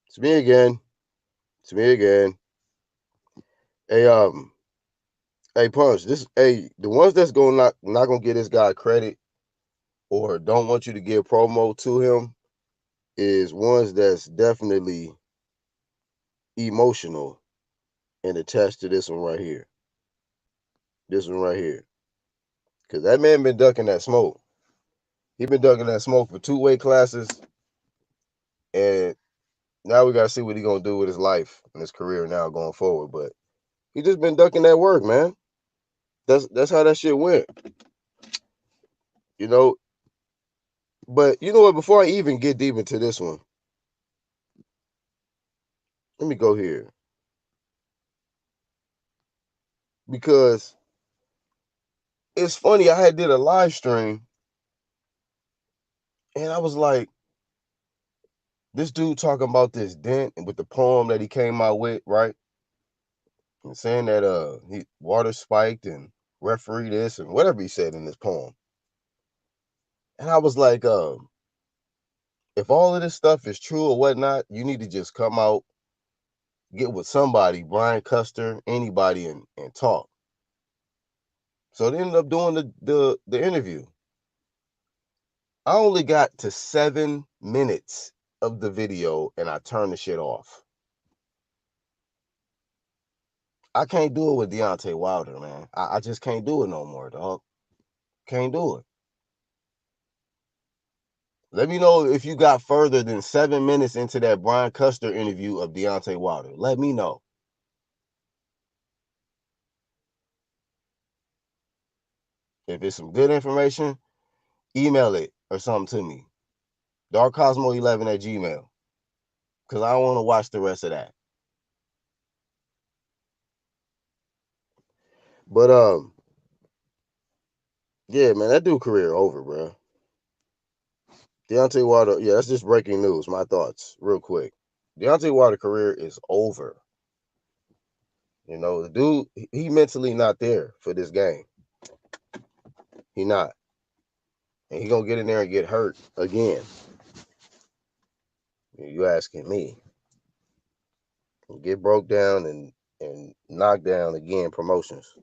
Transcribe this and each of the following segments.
It's me again. It's me again. Hey, hey, Punch. The ones that's gonna not gonna give this guy credit or don't want you to give promo to him is ones that's definitely emotional and attached to this one right here. This one right here, because that man been ducking that smoke. He been ducking that smoke for 2 weight classes, and now we gotta see what he gonna do with his life and his career now going forward. But he just been ducking that work, man. That's how that shit went. You know, But you know what? Before I even get deep into this one, let me go here because it's funny. I had did a live stream and I was like, this dude talking about this dent with the poem that he came out with, right? And saying that he water spiked and referee this and whatever he said in this poem. And I was like, if all of this stuff is true or whatnot, you need to just come out, get with somebody, Brian Custer, anybody, and talk. So they ended up doing the interview. I only got to 7 minutes of the video and I turned the shit off. I can't do it with Deontay Wilder, man. I just can't do it no more, dog. Can't do it. Let me know if you got further than 7 minutes into that Brian Custer interview of Deontay Wilder. Let me know. If it's some good information, email it or something to me. DarkCosmo11 at Gmail. Because I don't want to watch the rest of that. But yeah, man, that dude career over, bro. Deontay Wilder, yeah, that's just breaking news. My thoughts, real quick. Deontay Wilder career is over. You know, the dude, he mentally not there for this game. He not. And he gonna get in there and get hurt again. You asking me. Get broke down and knocked down again promotions.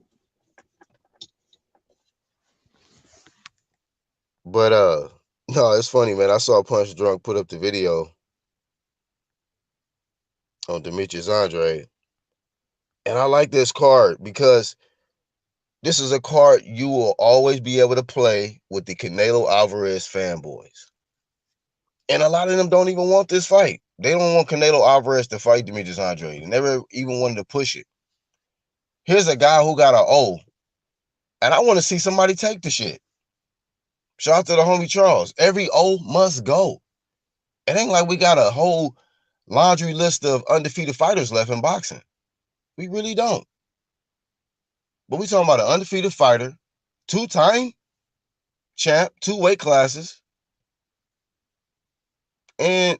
But no, it's funny, man. I saw Punch Drunk put up the video on Demetrius Andrade. And I like this card because this is a card you will always be able to play with the Canelo Alvarez fanboys. And a lot of them don't even want this fight. They don't want Canelo Alvarez to fight Demetrius Andrade. They never even wanted to push it. Here's a guy who got an O, and I want to see somebody take the shit. Shout out to the homie Charles. Every O must go. It ain't like we got a whole laundry list of undefeated fighters left in boxing. We really don't. But we talking about an undefeated fighter, two-time champ, 2 weight classes, and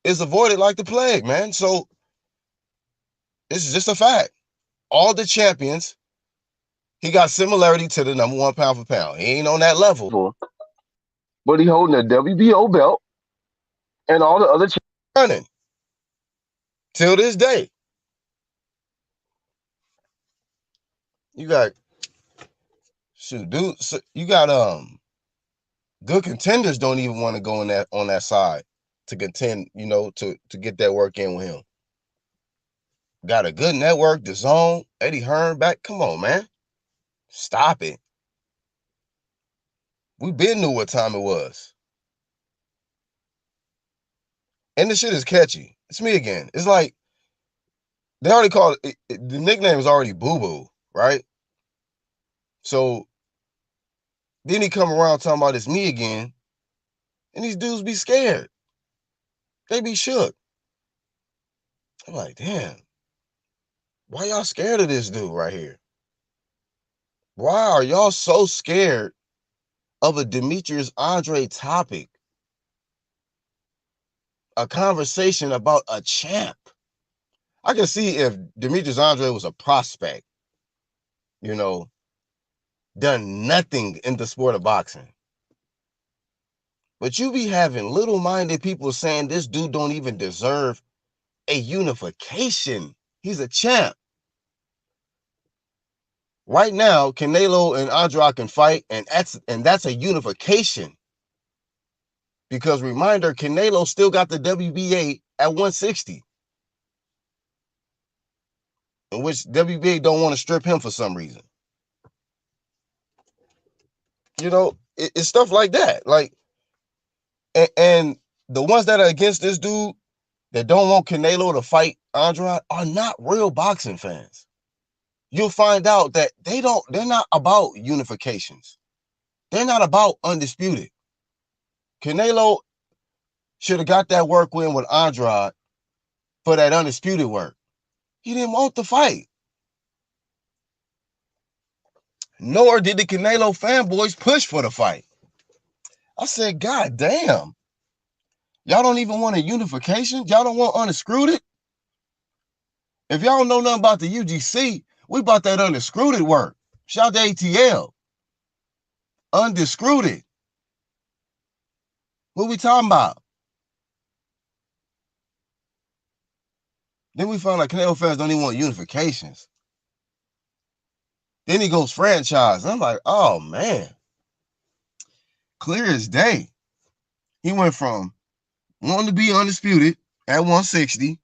is avoided like the plague, man. So this is just a fact. All the champions, he got similarity to the number one pound for pound. He ain't on that level, but he holding a WBO belt and all the other running till this day. You got dude. So you got good contenders don't even want to go in that on that side to contend. You know, to get that work in with him. Got a good network. The Zone, Eddie Hearn back. Come on, man, stop it. We been knew what time it was. And the shit is catchy. It's me again. It's like they already called it, the nickname is already Boo Boo, right? So then he come around talking about it's me again, and these dudes be scared. They be shook. I'm like, damn, why y'all scared of this dude right here? Why are y'all so scared of a Demetrius Andrade topic? A conversation about a champ. I can see if Demetrius Andrade was a prospect, you know, done nothing in the sport of boxing. But you be having little-minded people saying this dude don't even deserve a unification. He's a champ. Right now, Canelo and Andrade can fight, and that's a unification. Because reminder, Canelo still got the WBA at 160. In which WBA don't want to strip him for some reason. You know, it's stuff like that. Like, and the ones that are against this dude that don't want Canelo to fight Andrade are not real boxing fans. You'll find out that they're not about unifications. They're not about undisputed. Canelo should have got that work win with Andrade for that undisputed work. He didn't want the fight. Nor did the Canelo fanboys push for the fight. I said, God damn. Y'all don't even want a unification? Y'all don't want undisputed? If y'all don't know nothing about the UGC, we bought that undisputed work. Shout out to ATL. Undisputed. What we talking about? Then we found like Canelo fans don't even want unifications. Then he goes franchise. I'm like, oh man. Clear as day. He went from wanting to be undisputed at 160,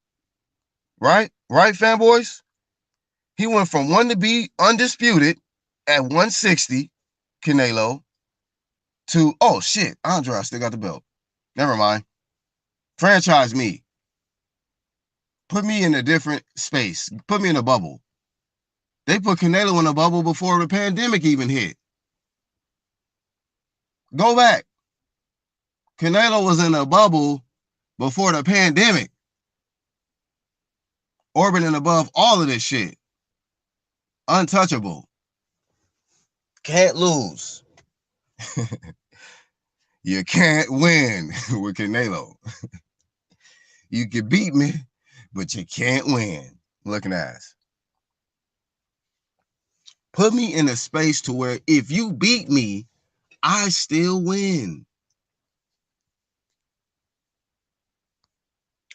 right? Right, fanboys? He went from wanting to be undisputed at 160, Canelo, to, oh shit, Andrade still got the belt. Never mind. Franchise me. Put me in a different space. Put me in a bubble. They put Canelo in a bubble before the pandemic even hit. Go back. Canelo was in a bubble before the pandemic. Orbiting above all of this shit. Untouchable. Can't lose. You can't win with Canelo. You can beat me, but you can't win. Looking ass. Put me in a space to where if you beat me, I still win.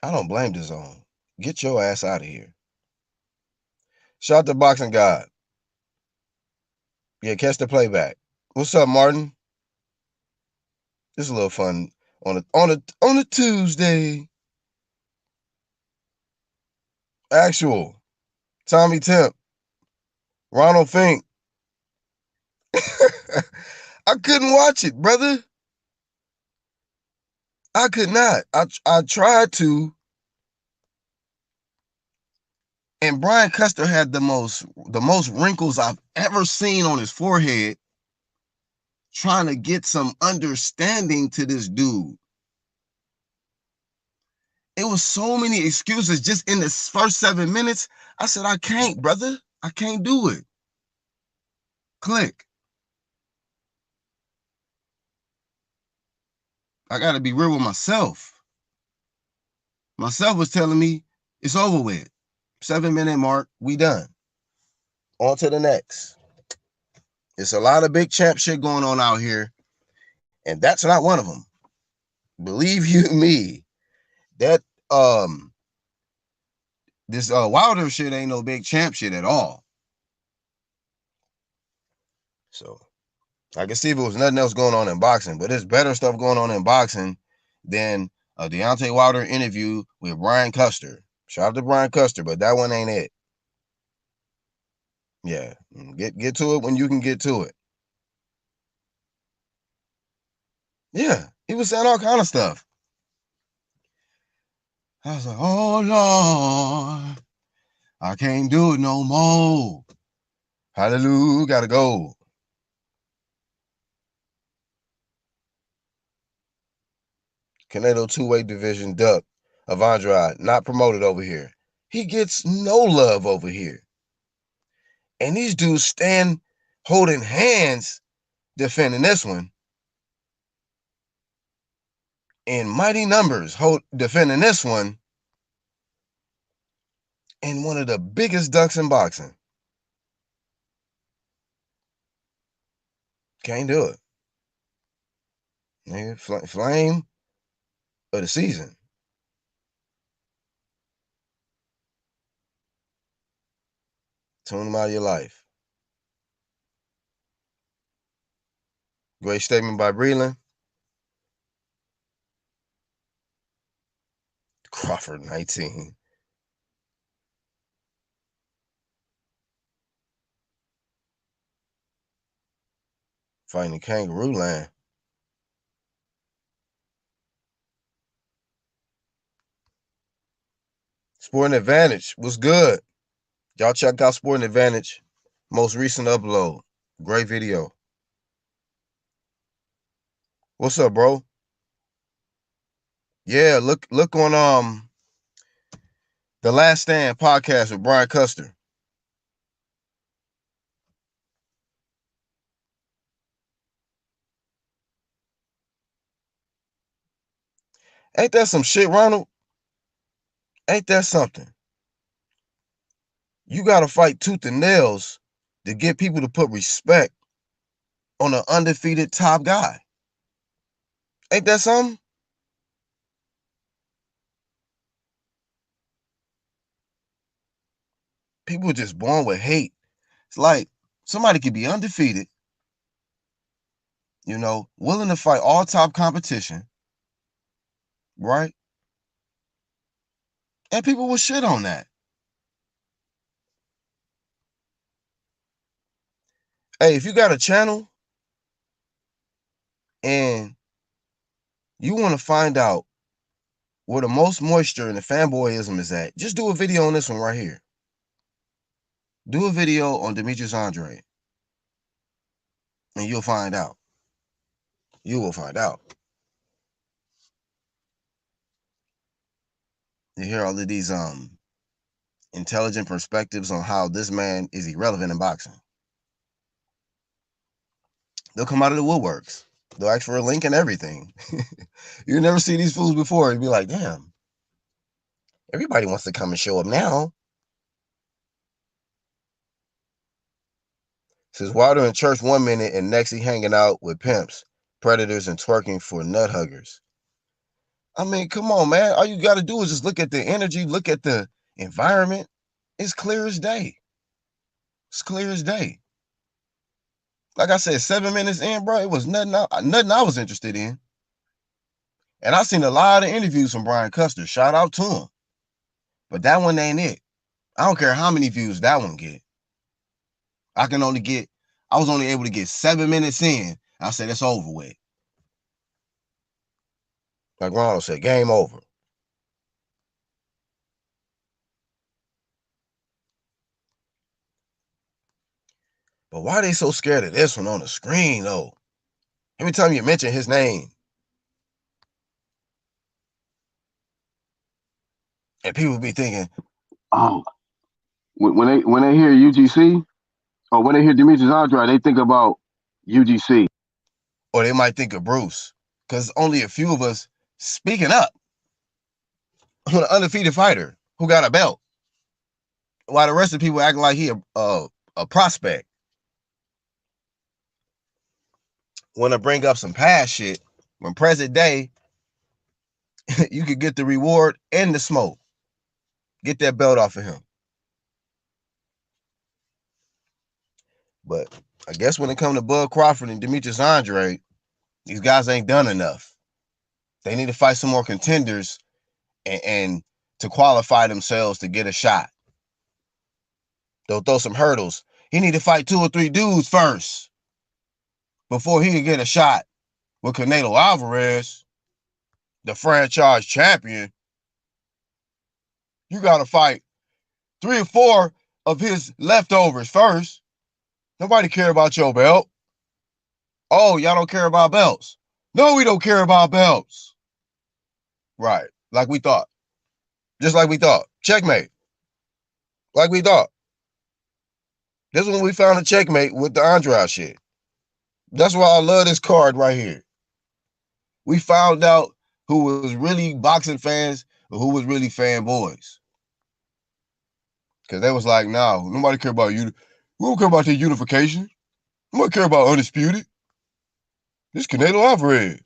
I don't blame the zone. Get your ass out of here. Shout out to Boxing God. Yeah, catch the playback. What's up, Martin? This is a little fun on a Tuesday. Actual Tommy Temp, Ronald Fink. I couldn't watch it, brother. I could not. I tried to. And Brian Custer had the most wrinkles I've ever seen on his forehead, trying to get some understanding to this dude. It was so many excuses just in the first 7 minutes. I said, I can't, brother. I can't do it. Click. I got to be real with myself. Myself was telling me it's over with. 7-minute mark, we done. On to the next. It's a lot of big champ shit going on out here, and that's not one of them. Believe you me, that this Wilder shit ain't no big champ shit at all. So I can see if it was nothing else going on in boxing, but there's better stuff going on in boxing than a Deontay Wilder interview with Brian Custer. Shout out to Brian Custer, but that one ain't it. Yeah, get to it when you can get to it. Yeah, he was saying all kind of stuff. I was like, oh Lord, I can't do it no more. Hallelujah, gotta go. Canelo two-weight division duck of Andrade, not promoted over here. He gets no love over here. And these dudes stand holding hands defending this one. In mighty numbers defending this one. And one of the biggest ducks in boxing. Can't do it. Nigga, flame of the season. Tune him out of your life. Great statement by Breland. Crawford 19. Fighting the kangaroo land. Sporting Advantage was good. Y'all check out Sporting Advantage. Most recent upload. Great video. What's up, bro? Yeah, look on The Last Stand podcast with Brian Custer. Ain't that some shit, Ronald? Ain't that something? You gotta fight tooth and nails to get people to put respect on an undefeated top guy. Ain't that something? People are just born with hate. It's like somebody could be undefeated, willing to fight all top competition, right? And people will shit on that. Hey, if you got a channel and you want to find out where the most moisture in the fanboyism is at, just do a video on this one right here. Do a video on Demetrius Andrade, and you'll find out. You will find out. You hear all of these intelligent perspectives on how this man is irrelevant in boxing. They'll come out of the woodworks. They'll ask for a link and everything. You never see these fools before. You'd be like, damn, everybody wants to come and show up now. Says Wilder in church 1 minute and next he hanging out with pimps, predators, and twerking for nut huggers. I mean, come on, man. All you got to do is just look at the energy, look at the environment. It's clear as day. It's clear as day. Like I said, 7 minutes in, bro, it was nothing I was interested in. And I've seen a lot of interviews from Brian Custer. Shout out to him. But that one ain't it. I don't care how many views that one get. I was only able to get 7 minutes in. I said, it's over with. Like Ronald said, game over. But why are they so scared of this one on the screen, though? Every time you mention his name. And people be thinking, oh, when they hear UGC or when they hear Demetrius Andrade, they think about UGC. or they might think of Bruce. Because only a few of us speaking up on an undefeated fighter who got a belt. While the rest of the people acting like he a prospect. Want to bring up some past shit when present day you could get the reward and the smoke. Get that belt off of him. But I guess when it comes to Bud Crawford and Demetrius Andrade, these guys ain't done enough. They need to fight some more contenders and to qualify themselves to get a shot. They'll throw some hurdles. He need to fight 2 or 3 dudes first before he can get a shot with Canelo Alvarez, the franchise champion. You got to fight 3 or 4 of his leftovers first. Nobody care about your belt. Oh, y'all don't care about belts. No, we don't care about belts. Right. Like we thought. Just like we thought. Checkmate. Like we thought. This is when we found a checkmate with the Andrade shit. That's why I love this card right here. We found out who was really boxing fans or who was really fanboys. Because they was like, no, nobody care about you. We don't care about the unification. Nobody care about Undisputed. This Canelo Alvarez.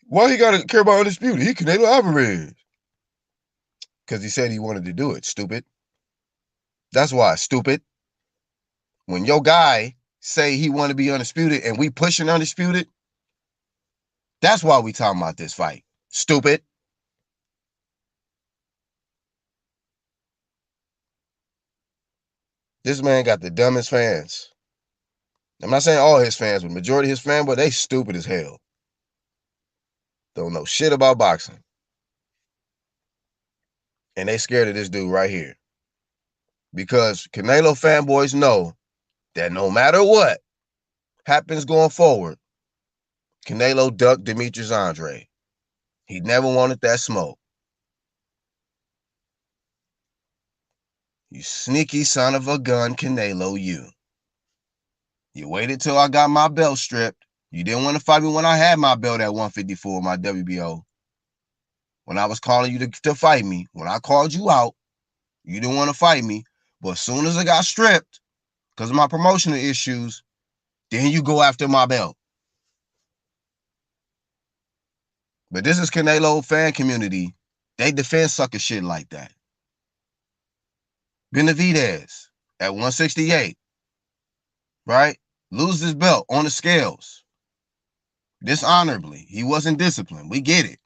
Why he gotta care about Undisputed? He Canelo Alvarez. Because he said he wanted to do it, stupid. That's why, stupid. When your guy say he want to be undisputed and we pushing undisputed, that's why we talking about this fight. Stupid. This man got the dumbest fans. I'm not saying all his fans, but majority of his fans, but they stupid as hell. Don't know shit about boxing. And they scared of this dude right here. Because Canelo fanboys know that no matter what happens going forward, Canelo ducked Demetrius Andrade. He never wanted that smoke. You sneaky son of a gun, Canelo, you. You waited till I got my belt stripped. You didn't want to fight me when I had my belt at 154, my WBO. When I was calling you to fight me, when I called you out, you didn't want to fight me. But as soon as I got stripped, because of my promotional issues, then you go after my belt. But this is Canelo fan community. They defend sucker shit like that. Benavidez at 168, right? Loses his belt on the scales. Dishonorably. He wasn't disciplined. We get it.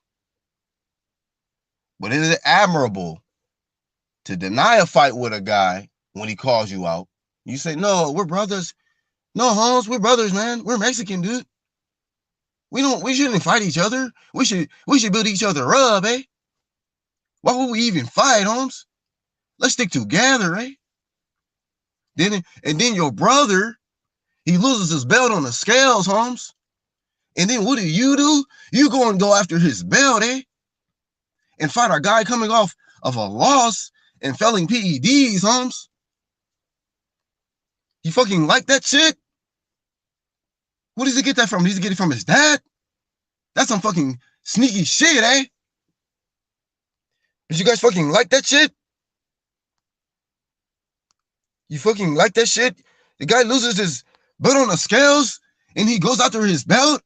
But is it admirable to deny a fight with a guy when he calls you out? You say, no, we're brothers. No, Holmes, we're brothers, man. We're Mexican, dude. We shouldn't fight each other. We should build each other up, eh? Why would we even fight, Holmes? Let's stick together, eh? And then your brother, he loses his belt on the scales, Holmes. And then what do? You go and go after his belt, eh? And fight a guy coming off of a loss and failing PEDs, Holmes. You fucking like that shit? Where does he get that from? Does he get it from his dad? That's some fucking sneaky shit, eh? Did you guys fucking like that shit? You fucking like that shit? The guy loses his belt on the scales and he goes after his belt?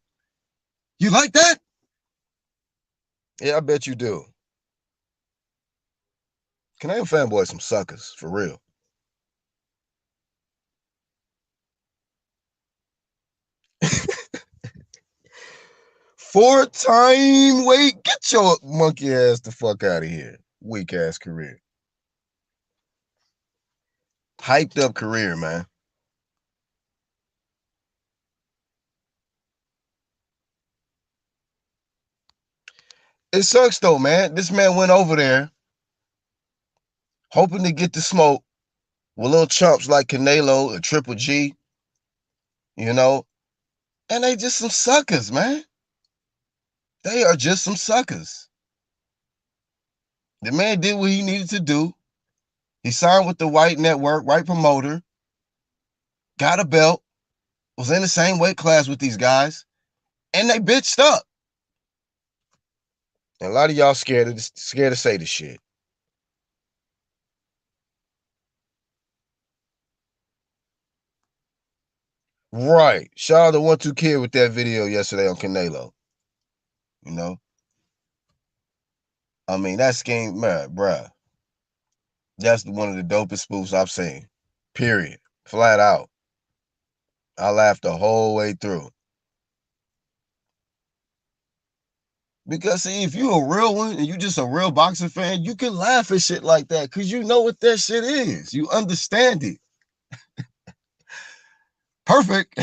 You like that? Yeah, I bet you do. Canadian fanboys some suckers, for real. Four-time weight. Get your monkey ass the fuck out of here. Weak ass career. Hyped up career, man. It sucks though, man. This man went over there hoping to get the smoke with little chumps like Canelo and Triple G, you know, and they just some suckers, man. They are just some suckers. The man did what he needed to do. He signed with the white network, white promoter, got a belt, was in the same weight class with these guys, and they bitched up. And a lot of y'all scared to say the shit. Right. Shout out to 1-2 Kid with that video yesterday on Canelo. You know? I mean, that scheme, man, bruh. That's one of the dopest spoofs I've seen. Period. Flat out. I laughed the whole way through. Because, see, if you a real one and you just a real boxing fan, you can laugh at shit like that because you know what that shit is. You understand it. Perfect.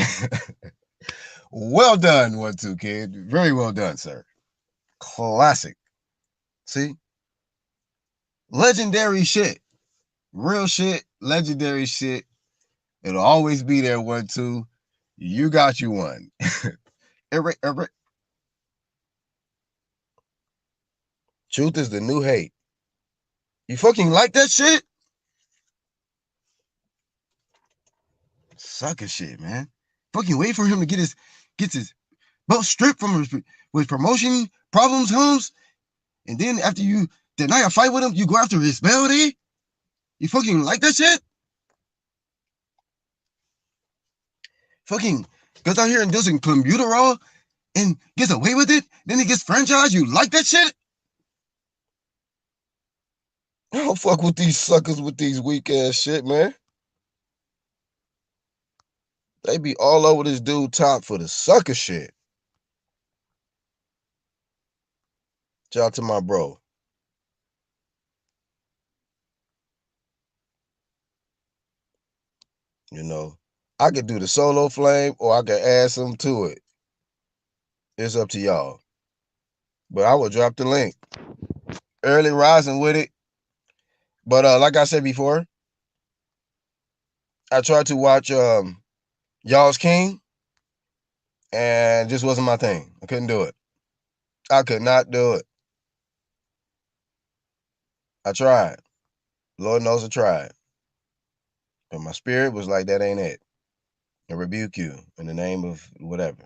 Well done, 1-2 Kid. Very well done, sir. Classic. See? Legendary shit. Real shit. Legendary shit. It'll always be there, 1-2. You got you one. Truth is the new hate. You fucking like that shit? Sucker shit, man. Fucking wait for him to get his belt stripped from his promotion problems, Holmes. And then after you deny a fight with him, you go after his belt, eh? You fucking like that shit? Fucking goes out here and does some clenbuterol and gets away with it. Then he gets franchised. You like that shit? don't fuck with these suckers with these weak ass shit, man. They be all over this dude top for the sucker shit. Shout out to my bro. You know, I could do the solo flame or I could add some to it. It's up to y'all. But I will drop the link. Early rising with it. But like I said before, I tried to watch Y'all's King and just wasn't my thing. I couldn't do it. I could not do it. I tried. Lord knows I tried. But my spirit was like, that ain't it. I rebuke you in the name of whatever.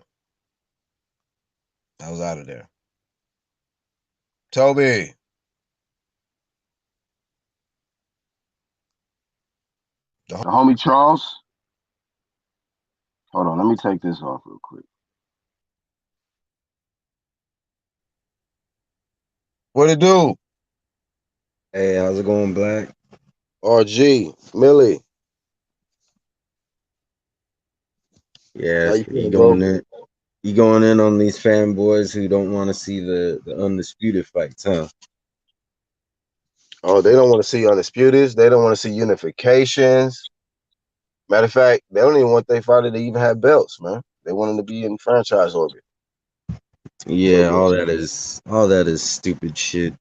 I was out of there. Toby. The The homie Charles. Hold on, let me take this off real quick. What it do? Hey, how's it going, Black? RG. Millie. How Yes, you feeling, bro? you going in on these fanboys who don't want to see the undisputed fights, huh? Oh, they don't want to see undisputeds. They don't want to see unifications. Matter of fact, they don't even want their fighter to even have belts, man. They want them to be in franchise orbit a little Yeah, bit. all that is stupid shit.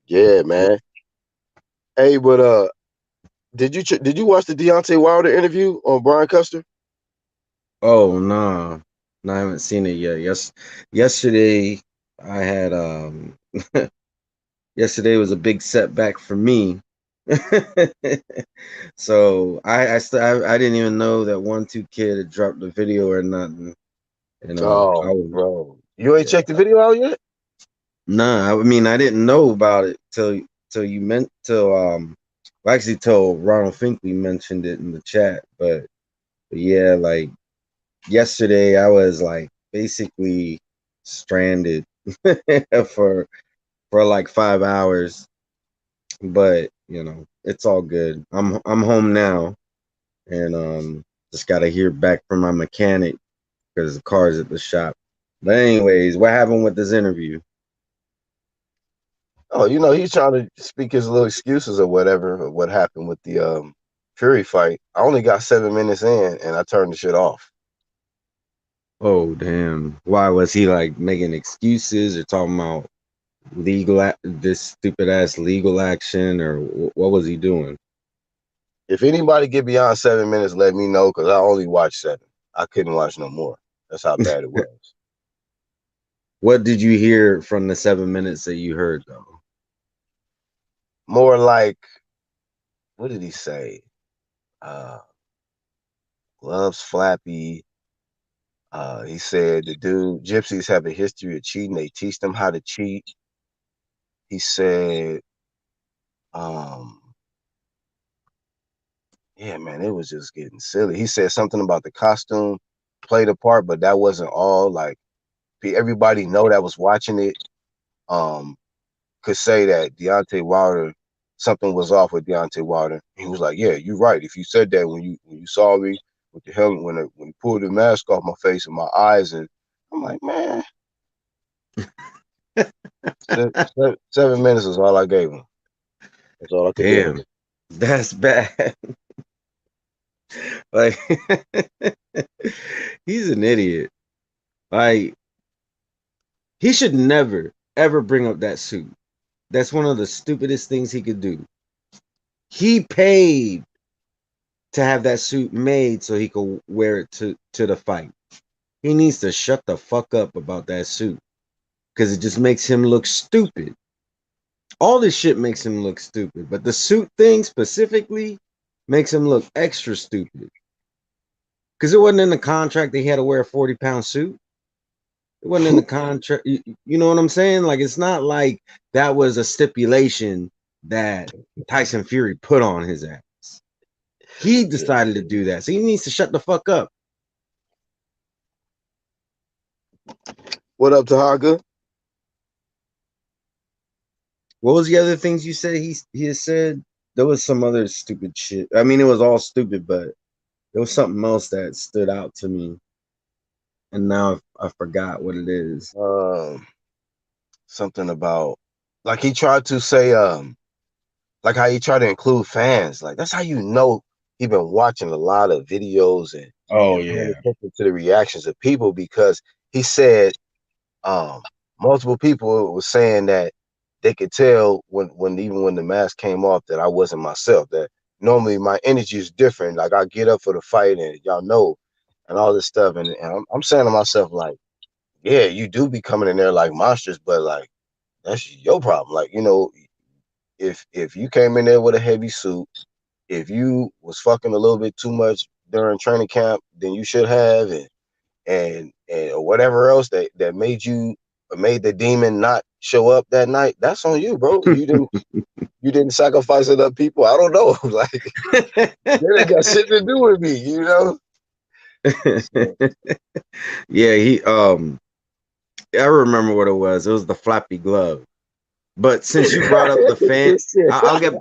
Yeah, man. Hey, but did you watch the Deontay Wilder interview on Brian Custer? Oh nah, no, I haven't seen it yet. Yesterday I had yesterday was a big setback for me. So I didn't even know that 1-2 Kid had dropped the video or nothing. And I Oh, was bro, you ain't yeah. checked the video out yet? Nah, I mean I didn't know about it till you meant till well, actually till Ronald Finkley mentioned it in the chat. But yeah, like yesterday I was like basically stranded for for like 5 hours. But you know, it's all good. I'm home now and just gotta hear back from my mechanic because the car's at the shop. But anyways, what happened with this interview? Oh, he's trying to speak his little excuses or whatever of what happened with the Fury fight. I only got 7 minutes in and I turned the shit off. Oh damn! Why was he like making excuses or talking about this stupid ass legal action or what was he doing? If anybody get beyond 7 minutes, let me know because I only watched seven. I couldn't watch no more. That's how bad it was. What did you hear from the 7 minutes that you heard though? More like, what did he say? Uh, Gloves flappy. He said the dude gypsies have a history of cheating. They teach them how to cheat. He said, um, yeah, man, it was just getting silly. He said something about the costume played a part, but that wasn't all. Like everybody know that was watching it. Um, could say that Deontay Wilder, something was off with Deontay Wilder. He was like, "Yeah, you're right. If you said that when you saw me with the helmet, when he pulled the mask off my face and my eyes, and I'm like, man, 7 minutes is all I gave him. That's all I could do. Damn, that's bad. Like he's an idiot. Like he should never ever bring up that suit. That's one of the stupidest things he could do. He paid to have that suit made so he could wear it to the fight. He needs to shut the fuck up about that suit because it just makes him look stupid. All this shit makes him look stupid, but the suit thing specifically makes him look extra stupid because it wasn't in the contract that he had to wear a 40-pound suit. It wasn't in the contract. You know what I'm saying? Like, it's not like that was a stipulation that Tyson Fury put on his ass. He Yeah. decided to do that. So he needs to shut the fuck up. What up, Tahaga? What was the other things you said he has said? There was some other stupid shit. I mean, it was all stupid, but there was something else that stood out to me, and now I forgot what it is. Um, Something about like he tried to say, like how he tried to include fans. Like that's how you know he been watching a lot of videos Oh and paying yeah. attention to the reactions of people because he said um multiple people was saying that they could tell when even when the mask came off that I wasn't myself. That normally my energy is different. Like I get up for the fight and y'all know and all this stuff. And I'm saying to myself like, yeah, you do be coming in there like monsters, but like that's your problem. Like if you came in there with a heavy suit, if you was fucking a little bit too much during training camp than you should have, and or whatever else that made the demon not show up that night, that's on you, bro. You didn't sacrifice enough people. I don't know. Like that ain't got shit to do with me, you know. So, Yeah, he I remember what it was. It was the flappy glove. But since you brought up the fan,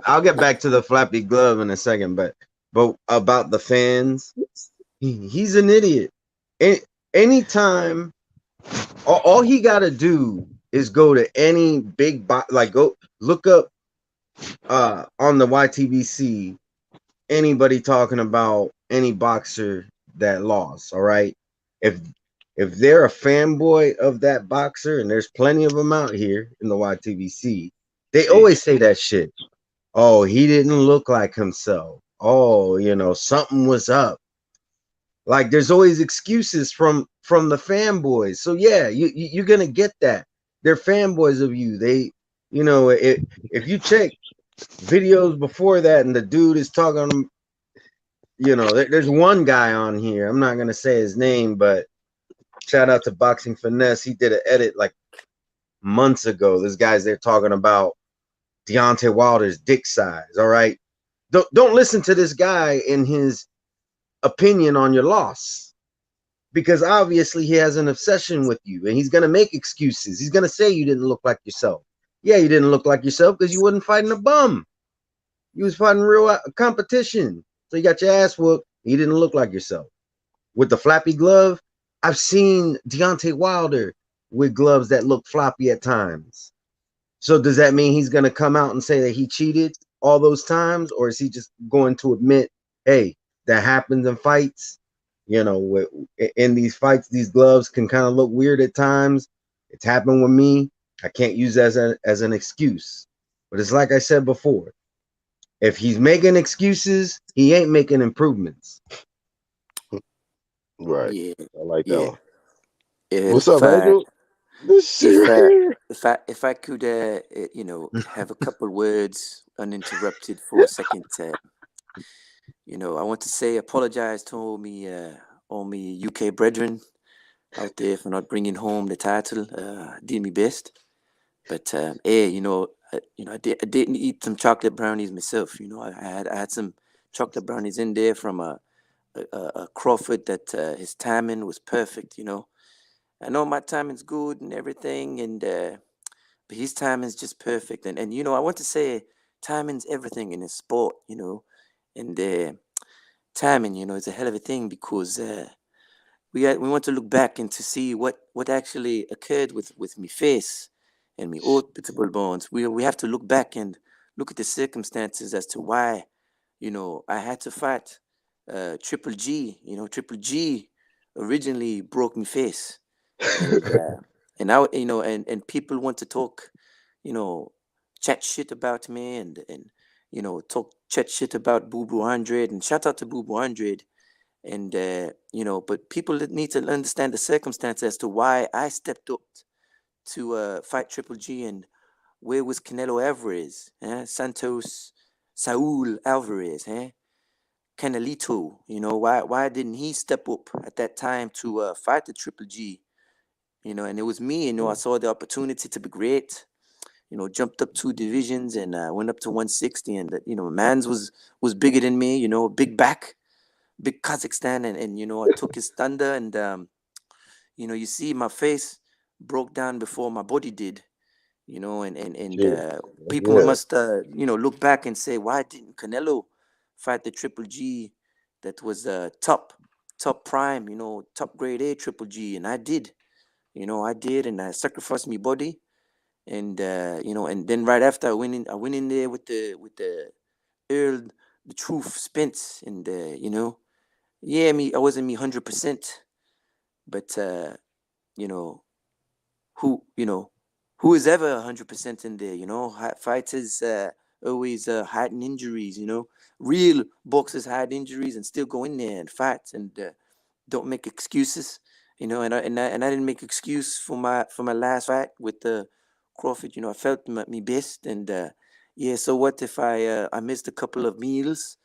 I'll get back to the flappy glove in a second. But about the fans, he's an idiot. Anytime, all he got to do is go to any big like go look up on the YTBC anybody talking about any boxer that lost. All right, if if they're a fanboy of that boxer, and there's plenty of them out here in the YTBC, they yeah, always say that shit. Oh, he didn't look like himself. Oh, something was up. Like there's always excuses from the fanboys. So yeah, you're gonna get that. They're fanboys of you. If you check videos before that, and the dude is talking, there's one guy on here. I'm not gonna say his name, but shout out to Boxing Finesse. He did an edit like months ago. This guy's there talking about Deontay Wilder's dick size. All right, don't listen to this guy in his opinion on your loss, because obviously he has an obsession with you, and he's gonna make excuses. He's gonna say you didn't look like yourself. Yeah, you didn't look like yourself because you wasn't fighting a bum. You was fighting real competition. So you got your ass whooped. You didn't look like yourself. With the flappy glove, I've seen Deontay Wilder with gloves that look floppy at times. So does that mean he's going to come out and say that he cheated all those times, or is he just going to admit, hey, that happens in fights? In these fights, these gloves can kind of look weird at times. It's happened with me. I can't use that as an excuse. But it's like I said before, if he's making excuses, he ain't making improvements. right. Yeah, I like that yeah. one. What's If up, I Angel? This shit if right here. if I could have a couple words uninterrupted for a second, I want to say apologize to all me UK brethren out there for not bringing home the title. Did my best, but hey, I didn't eat some chocolate brownies myself. I had some chocolate brownies in there from a Crawford that his timing was perfect. I know my timing's good and everything, but his timing's just perfect. And I want to say timing's everything in a sport. And timing, is a hell of a thing because we want to look back and to see what actually occurred with me face and me orbital bones. We have to look back and look at the circumstances as to why I had to fight Triple G. Triple G originally broke me face, and and now and people want to talk, you know, chat shit about me and talk chat shit about Boo Boo Andrade, and shout out to Boo Boo Andrade. And but people that need to understand the circumstance as to why I stepped up to fight Triple G, and where was Canelo Alvarez, Santos, Saul Alvarez, Canelito. Why didn't he step up at that time to fight the Triple G? And it was me. I saw the opportunity to be great. Jumped up 2 divisions and went up to 160, and Mans was bigger than me. Big back, big Kazakhstan, and I took his thunder, and you see my face broke down before my body did. and Shit. people Yeah, must look back and say, why didn't Canelo fight the Triple G that was top prime, top grade A Triple G, and I did. I did, and I sacrificed my body, and and then right after I went in there with the Earl, the Truth Spence, and yeah, I wasn't me 100%, but you know who who is ever 100% in there. Fighters always hiding injuries. Real boxers hide injuries and still go in there and fight and don't make excuses. And I didn't make excuse for my last fight with Crawford. I felt me best, and yeah. So what if I missed a couple of meals?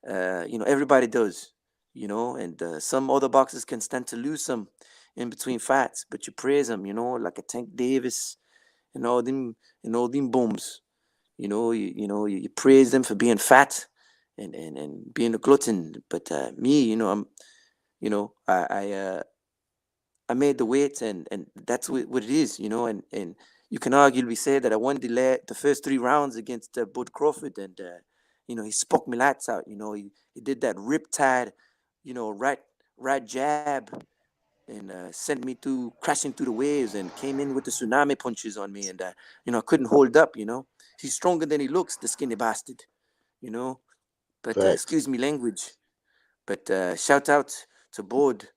Everybody does. And some other boxers can stand to lose some in between fights, but you praise them. Like a Tank Davis and all them booms. You praise them for being fat and being a glutton. But me, I made the weight, and that's what it is. And you can arguably say that I won the first 3 rounds against Bud Crawford, and he spoke me lights out. He did that riptide, right jab, and sent me crashing through the waves, and came in with the tsunami punches on me, and I couldn't hold up. He's stronger than he looks, the skinny bastard. You know, but facts. excuse me, language. But shout out to Bud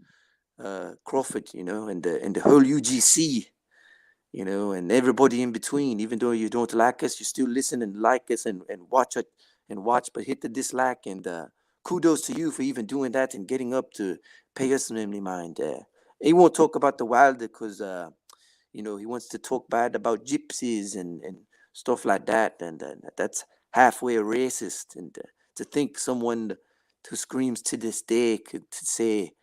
Crawford, and the whole UGC, and everybody in between. Even though you don't like us, you still listen and like us and watch it and watch, but hit the dislike, and kudos to you for even doing that and getting up to pay us some mind. He won't talk about the Wilder because he wants to talk bad about gypsies and stuff like that, and that's halfway racist. And to think someone who screams to this day could to say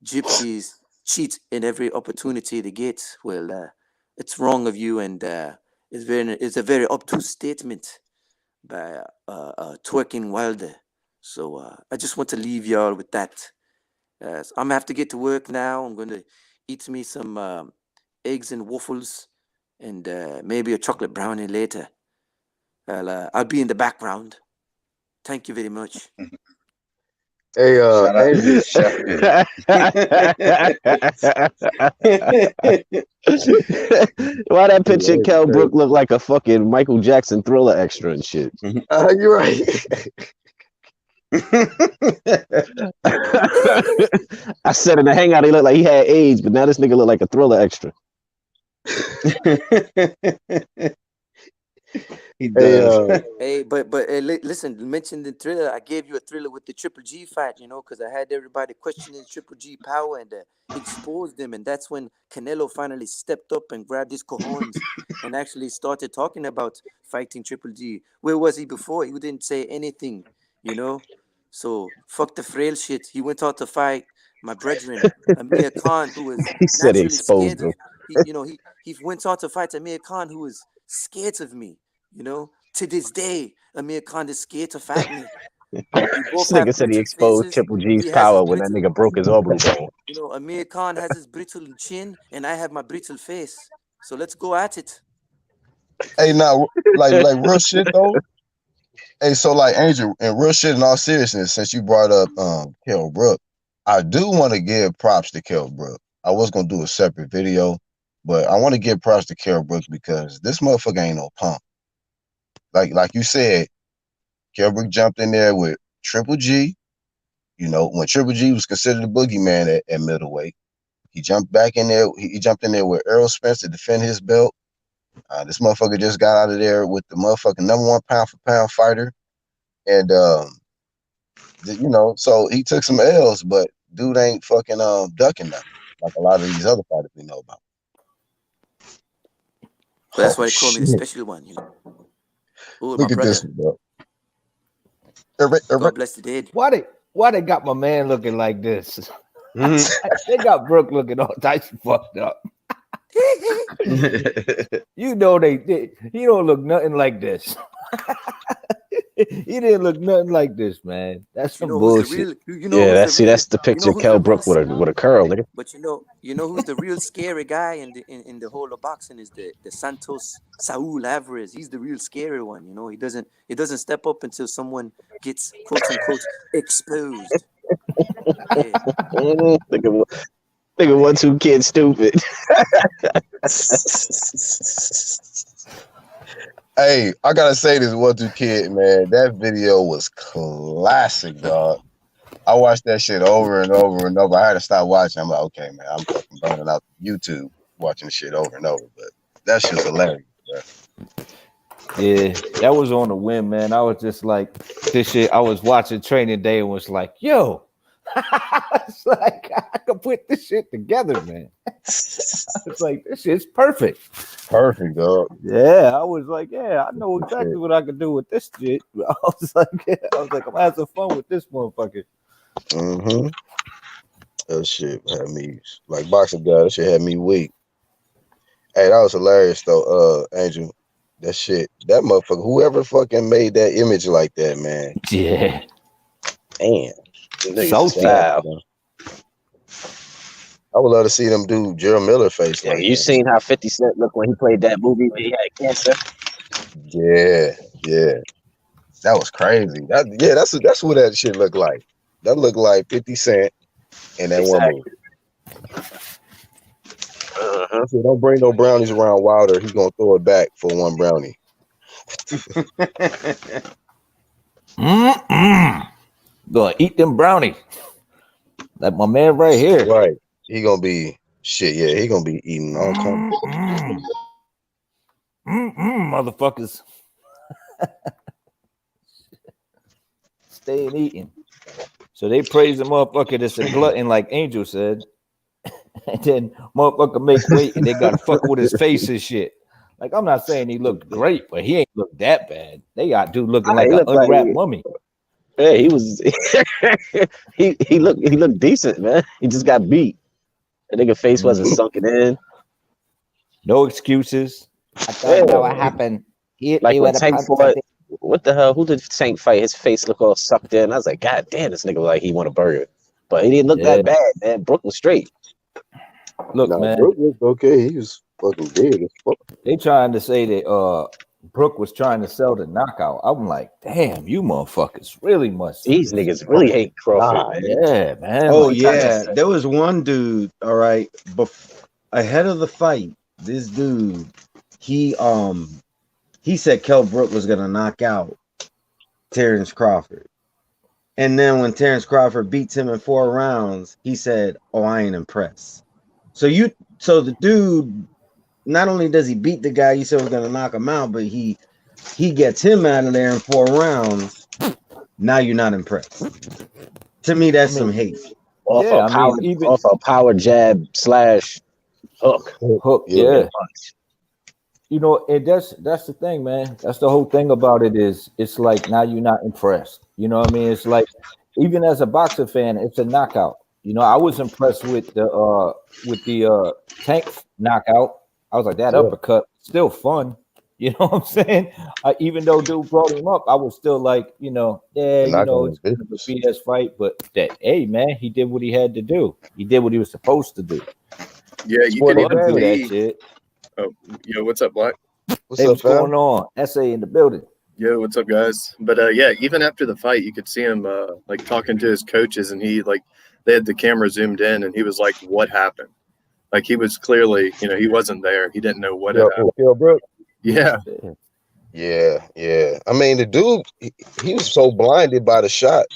gypsies cheat in every opportunity they get. Well, it's wrong of you, and it's a very obtuse statement by twerking Wilder. So I just want to leave y'all with that. So I'm gonna have to get to work now. I'm gonna eat me some eggs and waffles, and maybe a chocolate brownie later. I'll be in the background. Thank you very much. Hey, Shout out to Andrew. Chef Diddy. Why that Yeah, picture of that's Kell crazy. Brook look like a fucking Michael Jackson Thriller extra and shit? You're right. I said in the hangout he looked like he had AIDS, but now this nigga look like a Thriller extra. He Hey, does. Hey, but listen, mention the Thriller. I gave you a Thriller with the Triple G fight, because I had everybody questioning Triple G power, and exposed them, and that's when Canelo finally stepped up and grabbed his cojones and actually started talking about fighting Triple G. Where was he before? He didn't say anything, you know. So fuck the frail shit. He went out to fight my brethren, Amir Khan, who was He said he naturally exposed scared him. of. He went out to fight Amir Khan, who was scared of me. To this day, Amir Khan is scared to fight me. We This both nigga have said he brittle exposed faces. Triple G's He has his power when that brittle, nigga broke his orbital bone. Amir Khan has his brittle chin, and I have my brittle face. So let's go at it. hey, now, like real shit though. Hey, so like Angel, and real shit in all seriousness, since you brought up Kell Brook, I do want to give props to Kell Brook. I was gonna do a separate video, but I want to give props to Kell Brook because this motherfucker ain't no punk. Like you said, Kell Brook jumped in there with Triple G. When Triple G was considered the boogeyman at middleweight, he jumped back in there. He jumped in there with Errol Spence to defend his belt. This motherfucker just got out of there with the motherfucking number one pound for pound fighter. And so he took some L's, but dude ain't fucking ducking them like a lot of these other fighters we know about. But that's Oh why they call me the shit! special one. Oh, my Look at this brother. one, bro. Eric, Eric. God bless the dead. Why they got my man looking like this? Mhm. They got Brooke looking all types of fucked up. You know he don't look nothing like this. He didn't look nothing like this, man. That's But you some know who's the bullshit. real? Yeah, Who's the real? that's the You know picture of who's the Kell real? Brook with a curl, nigga. But who's the real scary guy in the whole of boxing is the Santos Saul Alvarez. He's the real scary one. You know, he doesn't step up until someone gets quote unquote exposed. Yeah. Nigga 1-2 kid stupid. Hey, I gotta say this 1-2 kid, man. That video was classic, dog. I watched that shit over and over and over. I had to stop watching. I'm like, okay, man, I'm fucking burning out YouTube watching the shit over and over. But that's just hilarious, bro. Yeah, that was on the whim, man. I was just like, this shit. I was watching Training Day and was like, yo, it's like I could put this shit together, man. It's like this shit's perfect. Perfect, dog. Yeah, I was like, yeah, I know exactly what I could do with this shit. I was like, I'm having some fun with this motherfucker. Mm-hmm. That shit had me like boxing guy. That shit had me weak. Hey, that was hilarious though, Angel. That shit, that motherfucker, whoever fucking made that image like that, man. Yeah. Damn. Salty. Wow. I would love to see them do Gerald Miller face. Yeah, like you that. seen how 50 Cent looked when he played that movie when he had cancer? Yeah. That was crazy. That's what that shit looked like. That looked like 50 Cent in that one movie. Uh-huh. So don't bring no brownies around Wilder. He's gonna throw it back for one brownie. Gonna eat them brownies. Like my man right here. Right. He gonna be shit. Yeah, he gonna be eating all kinds of motherfuckers. Staying eating. So they praise the motherfucker that's a glutton, like Angel said. And then motherfucker make weight and they gotta fuck with his face and shit. Like I'm not saying he looked great, but he ain't look that bad. They got dude looking like an unwrapped mummy. Yeah, he was he looked decent, man. He just got beat. The nigga face wasn't sunken in. No excuses. I thought that what happened. Like when Tank fought, what the hell? Who did Tank fight? His face looked all sucked in. I was like, God damn, this nigga looked like he want a burger. But he didn't look that bad, man. Brooke was straight. Look, man. Brooke was okay. He was fucking big as fuck. They trying to say that Brooke was trying to sell the knockout. I'm like, damn, you motherfuckers really must. These niggas really hate Crawford, man. Yeah, man. Oh yeah, there was one dude. All right, ahead of the fight, this dude, he said Kell Brook was gonna knock out Terrence Crawford, and then when Terrence Crawford beats him in 4 rounds, he said, "Oh, I ain't impressed." So the dude, not only does he beat the guy you said was gonna knock him out, but he gets him out of there in 4 rounds. Now you're not impressed. To me, that's some hate. Off a power jab / hook. Yeah. You know, and that's the thing, man. That's the whole thing about it is it's like now you're not impressed. You know what I mean? It's like even as a boxer fan, it's a knockout. You know, I was impressed with the Tank knockout. I was like, that uppercut, still fun. You know what I'm saying? Even though dude brought him up, I was still like, it's kind of a BS fight, but hey, man, he did what he had to do. He did what he was supposed to do. Yeah, you can even do that see. shit. Oh, yo, what's up, Black? What's going on? SA in the building. Yo, what's up, guys? But yeah, even after the fight, you could see him like talking to his coaches, and they had the camera zoomed in, and he was like, "What happened?" Like he was clearly, he wasn't there. He didn't know what happened. Yeah. I mean, the dude, he was so blinded by the shot.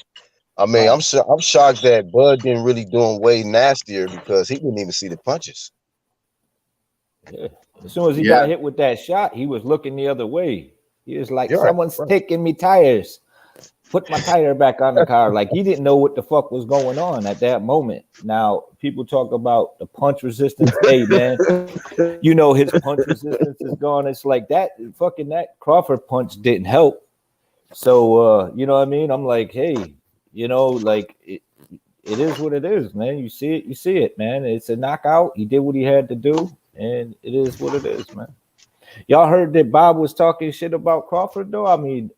I mean, I'm shocked that Bud didn't really do him way nastier because he didn't even see the punches. Yeah. As soon as he got hit with that shot, he was looking the other way. He was like, someone's taking me tires. Put my tire back on the car. Like he didn't know what the fuck was going on at that moment. Now, people talk about the punch resistance. Hey, man, his punch resistance is gone. It's like that Crawford punch didn't help. So, you know what I mean? I'm like, hey, like it is what it is, man. You see it, man. It's a knockout. He did what he had to do, and it is what it is, man. Y'all heard that Bob was talking shit about Crawford, though? I mean,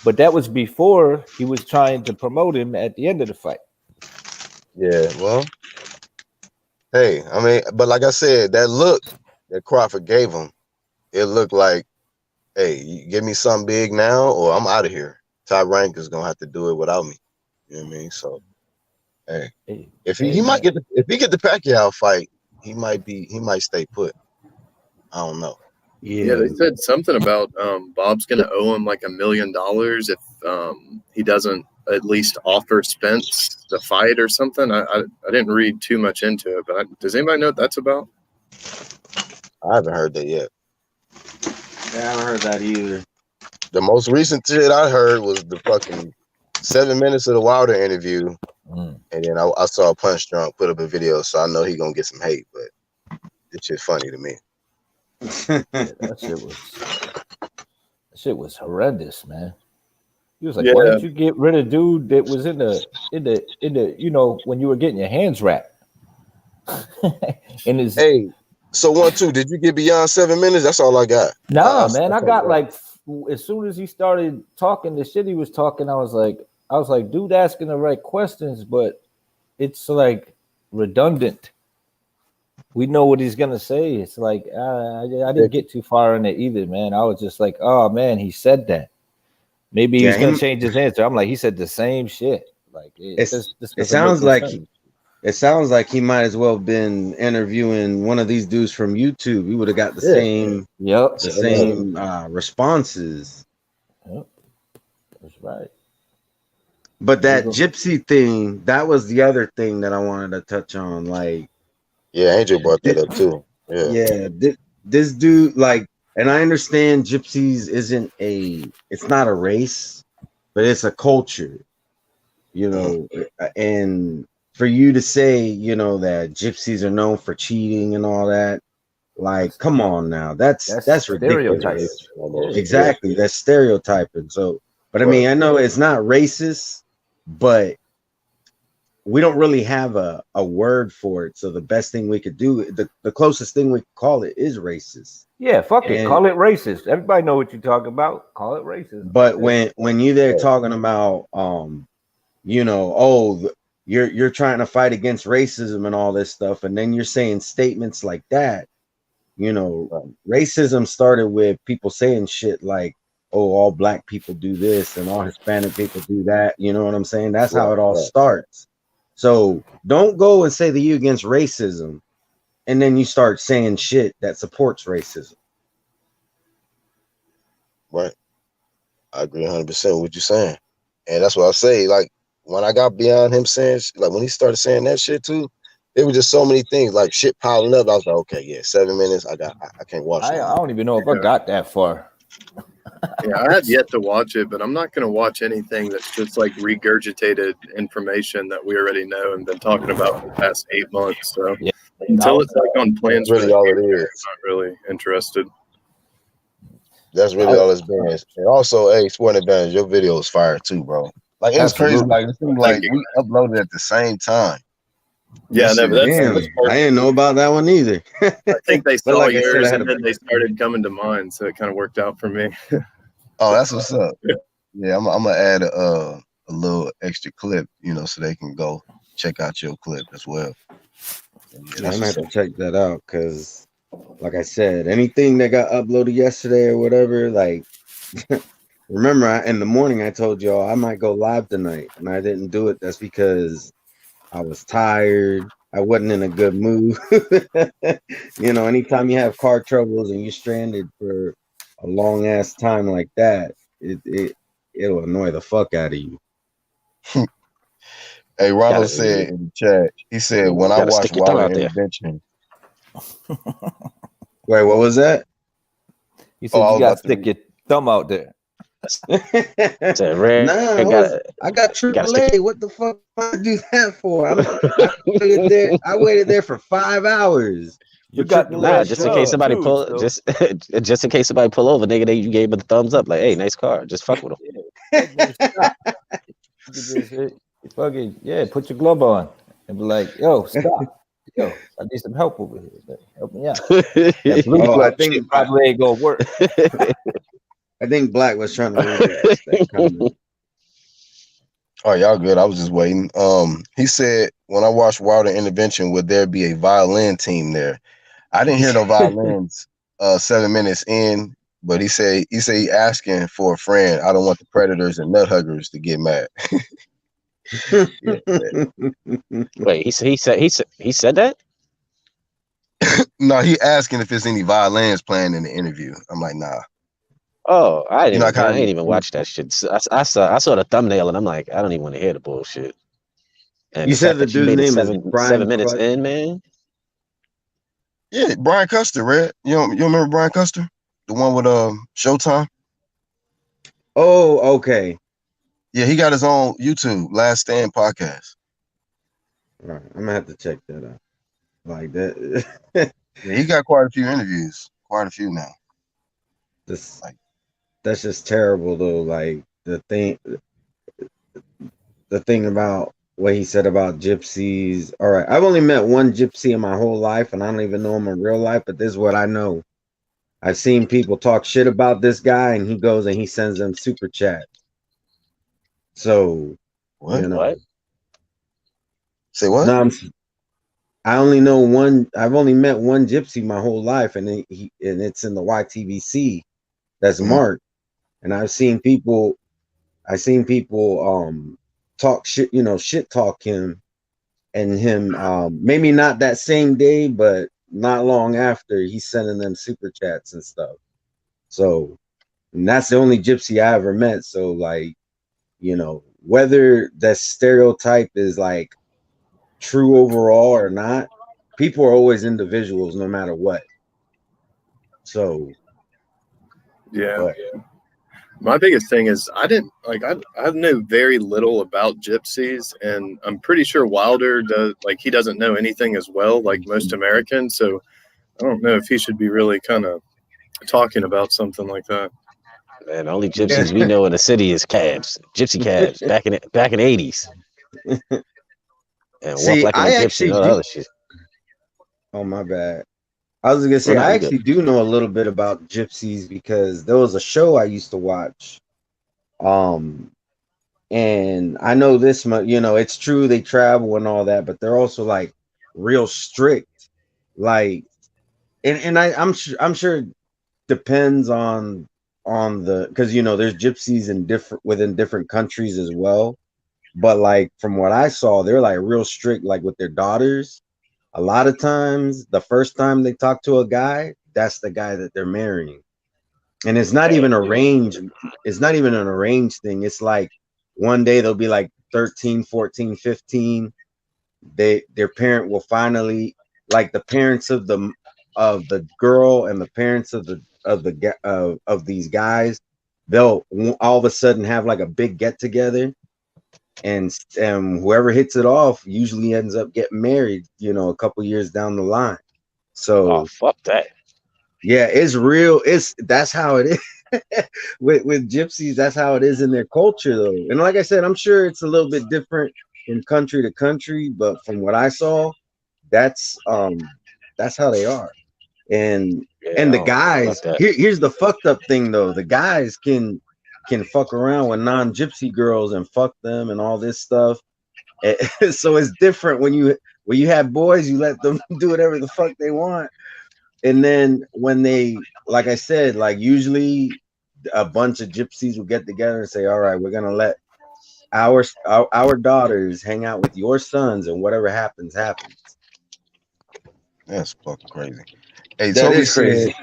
but that was before he was trying to promote him at the end of the fight. Yeah, well, hey, I mean, but like I said, that look that Crawford gave him, it looked like, hey, you give me something big now, or I'm out of here. Top Rank is gonna have to do it without me. You know what I mean? So, hey, if he might get if he get the Pacquiao fight, he might stay put. I don't know. Yeah, they said something about Bob's going to owe him like $1 million if he doesn't at least offer Spence the fight or something. I didn't read too much into it, but does anybody know what that's about? I haven't heard that yet. Yeah, I haven't heard that either. The most recent shit I heard was the fucking 7 minutes of the Wilder interview, and then I saw Punch Drunk put up a video, so I know he gonna get some hate, but this shit's funny to me. That shit was horrendous, man. He was like, "Why don't you get rid of dude that was in the you know, when you were getting your hands wrapped?" And hey, so 1-2, did you get beyond 7 minutes? That's all I got. Nah, man, I got like as soon as he started talking the shit he was talking, I was like, dude, asking the right questions, but it's like redundant. We know what he's gonna say. It's like I didn't get too far in it either, man. I was just like, oh man, he said that. Maybe he's gonna change his answer. I'm like, he said the same shit. Like it sounds like it sounds like he might as well have been interviewing one of these dudes from YouTube. He would have got the same responses. Yep, that's right. But that gypsy thing, that was the other thing that I wanted to touch on. Like, yeah, Angel brought that up too. Yeah, this dude, like, and I understand gypsies it's not a race, but it's a culture, you know, and for you to say, you know, that gypsies are known for cheating and all that, like, come on now, that's ridiculous. Exactly, that's stereotyping. So, but I mean, I know it's not racist, but we don't really have a word for it. So the best thing we could do, the closest thing we could call it is racist. Yeah, fuck it. Call it racist. Everybody know what you're talking about. Call it racist. But when you there talking about you know, you're trying to fight against racism and all this stuff, and then you're saying statements like that, you know, racism started with people saying shit like, oh, all black people do this and all Hispanic people do that. You know what I'm saying? That's how it all starts. So don't go and say that you're against racism and then you start saying shit that supports racism. Right. I agree 100% with what you're saying. And that's what I say. Like, when I got beyond him saying, like, when he started saying that shit too, there were just so many things, like shit piling up. I was like, okay, yeah, 7 minutes. I can't watch it. I don't even know if I got that far. Yeah, I have yet to watch it, but I'm not going to watch anything that's just like regurgitated information that we already know and been talking about for the past 8 months. So until it's like on plans, really all it is. I'm not really interested. That's really all it's been. And also, hey, Sport Advantage, your video is fire too, bro. Like, it's crazy. Like, it seemed like we uploaded at the same time. Yeah, no, but I didn't know about that one either. I think they saw yours and then they started coming to mine, so it kind of worked out for me. Oh, that's what's up. Yeah, I'm gonna add a little extra clip, you know, so they can go check out your clip as well. Yeah, I'm gonna have to check that out because, like I said, anything that got uploaded yesterday or whatever, like, remember, in the morning I told y'all I might go live tonight, and I didn't do it. That's because I was tired. I wasn't in a good mood. You know, anytime you have car troubles and you're stranded for a long ass time like that, it'll annoy the fuck out of you. Hey, Ronald said in the chat, he said, when I watch Wilder Intervention. Wait, what was that? He said you gotta stick your thumb out there. I got AAA. What the fuck I do that for? I waited there for 5 hours. You got just in case somebody just in case somebody pull over, nigga, you gave him the thumbs up, like, hey, nice car, just fuck with him. Fucking put your glove on and be like, yo, stop. Yo, I need some help over here. Help me out. I think probably ain't gonna work. I think Black was trying to read that comment. Oh, y'all good. I was just waiting. He said, when I watch Wilder Intervention, would there be a violin team there? I didn't hear no violins 7 minutes in, but he said he asking for a friend. I don't want the predators and nut huggers to get mad. Yeah. Wait, he said that? No, he asking if there's any violins playing in the interview. I'm like, nah. Oh, You know, I I kind ain't even watched that shit. I saw the thumbnail and I'm like, I don't even want to hear the bullshit. And You the said fact the that you dude's made it name is seven Brian minutes Clutch. in, man. Yeah, Brian Custer, Red. You remember Brian Custer? The one with Showtime? Oh, okay. Yeah, he got his own YouTube, Last Stand podcast. All right, I'm gonna have to check that out. Like that. Yeah, he got quite a few interviews. Quite a few now. This, that's just terrible though. Like the thing about what he said about gypsies. All right, I've only met one gypsy in my whole life, and I don't even know him in real life. But this is what I know. I've seen people talk shit about this guy, and he goes and he sends them super chat. So, what? What? Say what? No, I only know one. I've only met one gypsy my whole life, and it's in the YTVC. That's Mark, and I've seen people talk shit, shit talk him and him maybe not that same day, but not long after he's sending them super chats and stuff. So, and that's the only gypsy I ever met. So like, whether that stereotype is like true overall or not, people are always individuals no matter what. So Yeah. but My biggest thing is I know very little about gypsies, and I'm pretty sure Wilder he doesn't know anything as well, like most Americans. So I don't know if he should be really kind of talking about something like that. Man, the only gypsies we know in the city is cabs, gypsy cabs, back in the '80s, and walk see, like a I gypsy and actually all that do. other shit. Oh my bad. I was gonna Oh say no, I you good. actually do know a little bit about gypsies because there was a show I used to watch. Um, and I know this much, it's true they travel and all that, but they're also like real strict. Like, and I'm sure it depends on the because there's gypsies in within different countries as well. But like from what I saw, they're like real strict, like with their daughters. A lot of times, the first time they talk to a guy, that's the guy that they're marrying. And it's not even arranged. It's not even an arranged thing. It's like one day they'll be like 13, 14, 15. Their parent will finally, like the parents of the girl and the parents of these guys, they'll all of a sudden have like a big get together, and whoever hits it off usually ends up getting married, a couple years down the line. Oh, So fuck that. yeah, it's real. That's how it is with gypsies. That's how it is in their culture, though. And like I said, I'm sure it's a little bit different from country to country, but from what I saw, that's how they are. And Yeah, and I the don't know guys, about that. here's the fucked up thing though. The guys can fuck around with non-gypsy girls and fuck them and all this stuff. So it's different when you have boys, you let them do whatever the fuck they want. And then when they, like I said, like usually a bunch of gypsies will get together and say, all right, we're gonna let our daughters hang out with your sons, and whatever happens happens. That's fucking crazy. Hey, That is crazy.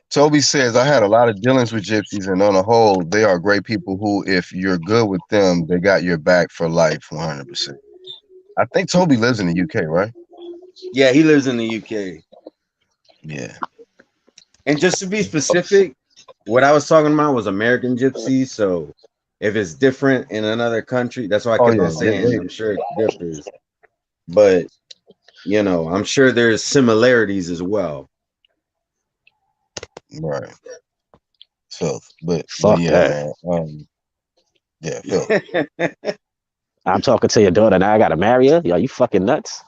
Toby says, I had a lot of dealings with gypsies, and on the whole, they are great people who, if you're good with them, they got your back for life, 100%. I think Toby lives in the UK, right? Yeah, he lives in the UK. Yeah. And just to be specific, what I was talking about was American gypsies. So if it's different in another country, that's why I kept on saying I'm sure it differs. But I'm sure there's similarities as well. Right. So, but yeah, that. man. Yeah, Phil. I'm talking to your daughter now. I gotta marry her. Yo, you fucking nuts.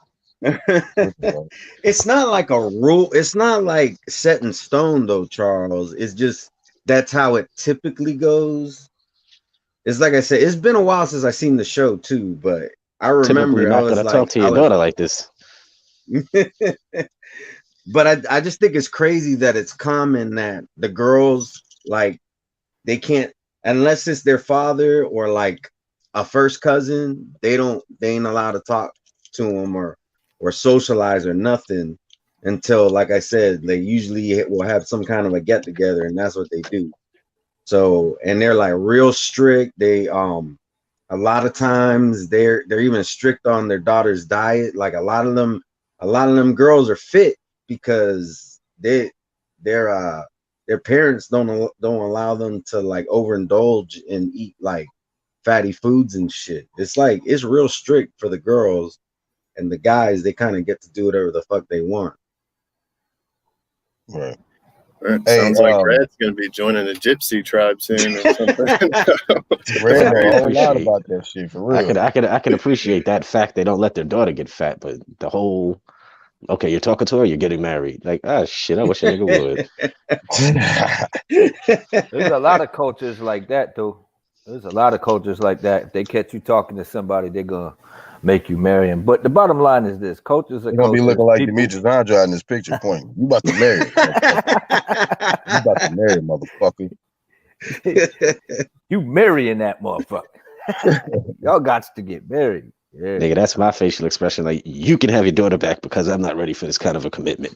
It's not like a rule. It's not like set in stone, though, Charles. It's just that's how it typically goes. It's like I said, it's been a while since I seen the show too, but I Typically remember I not was gonna talk like, to your daughter like this. But I just think it's crazy that it's common that the girls like they can't unless it's their father or like a first cousin. They ain't allowed to talk to them or socialize or nothing until, like I said, they usually will have some kind of a get together, and that's what they do. So, and they're like real strict. They a lot of times they're even strict on their daughter's diet. Like a lot of them girls are fit because their parents don't allow them to like overindulge and eat like fatty foods and shit. It's like it's real strict for the girls, and the guys they kind of get to do whatever the fuck they want. Right. Sounds like Red's gonna be joining a gypsy tribe soon or something. Red knows a whole lot about that shit for real. I can appreciate that fact they don't let their daughter get fat, but the whole okay, you're talking to her, you're getting married. Like, shit, I wish a nigga would. There's a lot of cultures like that, though. There's a lot of cultures like that. If they catch you talking to somebody, they're gonna make you marry him. But the bottom line is this: cultures are gonna be looking like Demetrius Andrade in this picture. Point. You about to marry? You about to marry, motherfucker? You marrying that motherfucker? Y'all got to get married. Yeah. Nigga, that's my facial expression. Like, you can have your daughter back because I'm not ready for this kind of a commitment.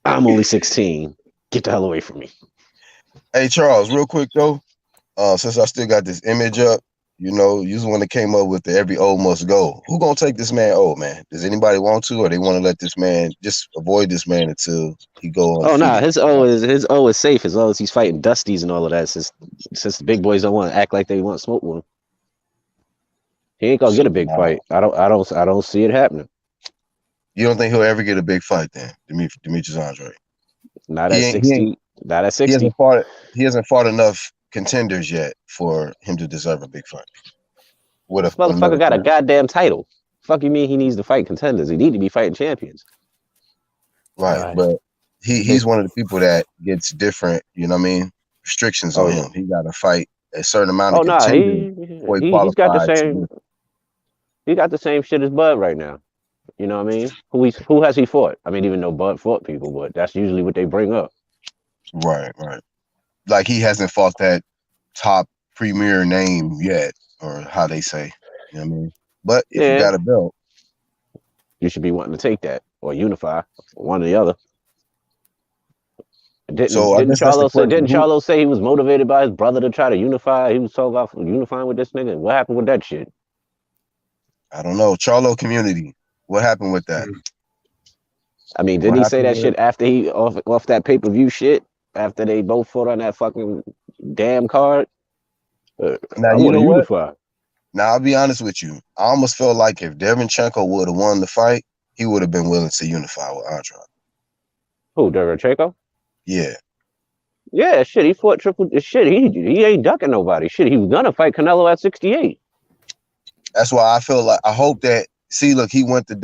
I'm only 16. Get the hell away from me. Hey, Charles, real quick though, since I still got this image up, you know, you're the one that came up with the every old must go. Who gonna take this man old, man? Does anybody want to, or they want to let this man just avoid this man until he go on? Oh no, his O is safe as long as he's fighting Dusties and all of that. Since the big boys don't want to act like they want smoke with him, he ain't gonna get a big fight. I don't see it happening. You don't think he'll ever get a big fight then, Demetrius Andrade? Not at 60. Not at 60. He hasn't fought enough contenders yet for him to deserve a big fight. What if motherfucker got a goddamn title? Fuck you mean he needs to fight contenders? He need to be fighting champions. Right. But he's one of the people that gets different, you know what I mean, restrictions on him. He got to fight a certain amount of contenders before he qualifies. He got the same shit as Bud right now. You know what I mean? Who has he fought? I mean, even though Bud fought people, but that's usually what they bring up. Right. Like he hasn't fought that top premier name yet, or how they say. You know what I mean? But if you got a belt, you should be wanting to take that or unify, one or the other. Didn't Charlo say he was motivated by his brother to try to unify? He was talking about unifying with this nigga. What happened with that shit? I don't know. Charlo community. What happened with that? I mean, didn't he say that shit after he off that pay-per-view shit? After they both fought on that fucking damn card? Now, you know what? Now, I'll be honest with you. I almost felt like if Demetrius would have won the fight, he would have been willing to unify with Andrade. Who, Demetrius? Yeah. Yeah, shit, he fought triple shit. He ain't ducking nobody. Shit, he was gonna fight Canelo at 68. That's why I feel like I hope that look, he went the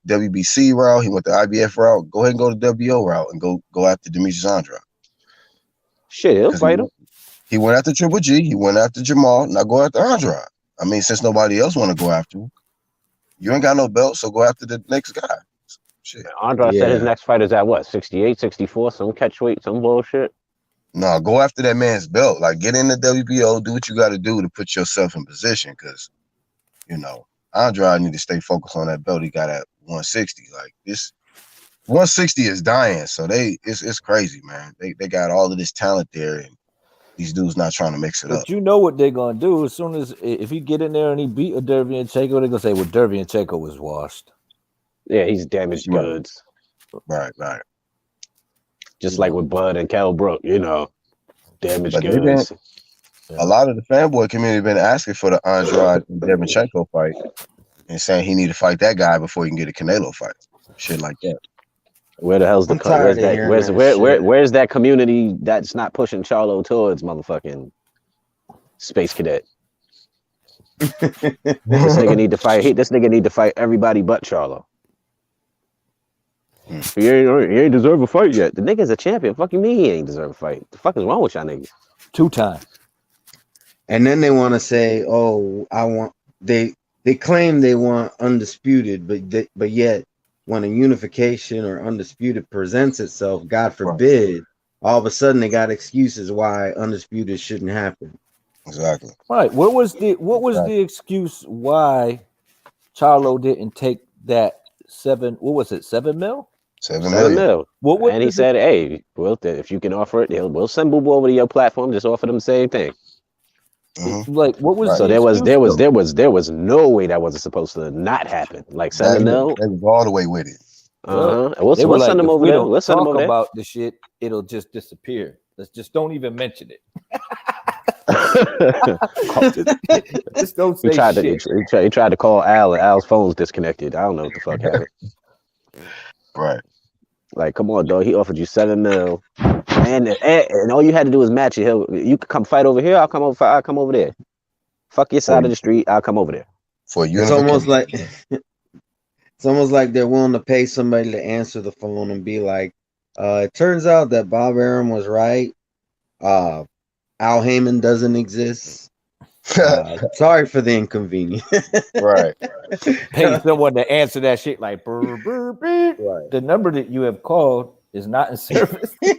WBC route, he went the IBF route. Go ahead and go the WO route and go after Demetrius Andrade. Shit, he'll fight him. He went after Triple G, he went after Jamal, now go after Andrade. I mean, since nobody else want to go after him, you ain't got no belt, so go after the next guy. Shit. Andrade said his next fight is at what, 68, 64, some catch weight, some bullshit? No, go after that man's belt. Like, get in the WBO, do what you got to do to put yourself in position, because, you know, Andrade need to stay focused on that belt he got at 160. Like, this 160 is dying, so it's crazy, man. They got all of this talent there, and these dudes not trying to mix it up. But you know what they're gonna do as soon as if he get in there and he beat a Derevyanchenko, they're gonna say, well, Derevyanchenko was washed. Yeah, he's damaged goods. Right. Just like with Bud and Kell Brook, you know, damaged goods. A lot of the fanboy community been asking for the Andrade and Demetrius fight and saying he need to fight that guy before he can get a Canelo fight. Shit like that. Where the hell's where's that community that's not pushing Charlo towards motherfucking Space Cadet? This nigga need to fight. This nigga need to fight everybody but Charlo. He ain't deserve a fight yet. The nigga's a champion. Fuck you mean he ain't deserve a fight? The fuck is wrong with y'all niggas? 2 times. And then they want to say, "Oh, they claim they want undisputed, but yet when a unification or undisputed presents itself, God forbid, all of a sudden they got excuses why undisputed shouldn't happen. Exactly. Right. What was the excuse why Charlo didn't take that $7 mil? $7 million. What was and he said, "Hey, well, if you can offer it, we'll send Boo Boo over to your platform. Just offer them the same thing." Like, what was so the there was no way that wasn't supposed to not happen. Like $7 million. They was all the way with it. We'll send them over there. We'll send them over there. About the shit, it'll just disappear. Let's just don't even mention it. just don't say shit. He tried to call Al, and Al's phone's disconnected. I don't know what the fuck happened. Right. Like, come on, dog. He offered you $7 million, and all you had to do was match it. You could come fight over here. I'll come over there. Fuck your side of the street. I'll come over there. For you, it's almost like they're willing to pay somebody to answer the phone and be like, "It turns out that Bob Arum was right. Al Heyman doesn't exist. Sorry for the inconvenience." Right. Pay someone to answer that shit like brr, brr, brr. Right. The number that you have called is not in service. they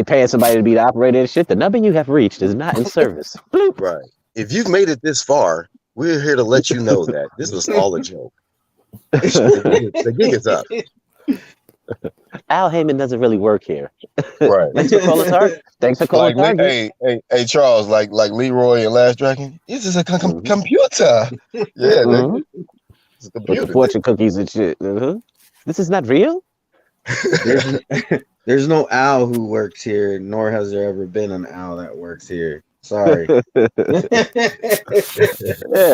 paying somebody to be the operator and shit. The number you have reached is not in service. Right. If you've made it this far, we're here to let you know that this was all a joke. The gig is up. Al Heyman doesn't really work here. Right. Thanks for calling Target. Thanks for calling Target. Hey, Charles, like Leroy and Last Dragon. This is a computer. Yeah, it's a computer. With the fortune cookies and shit. This is not real. There's no Al who works here, nor has there ever been an Al that works here. Sorry. Yeah,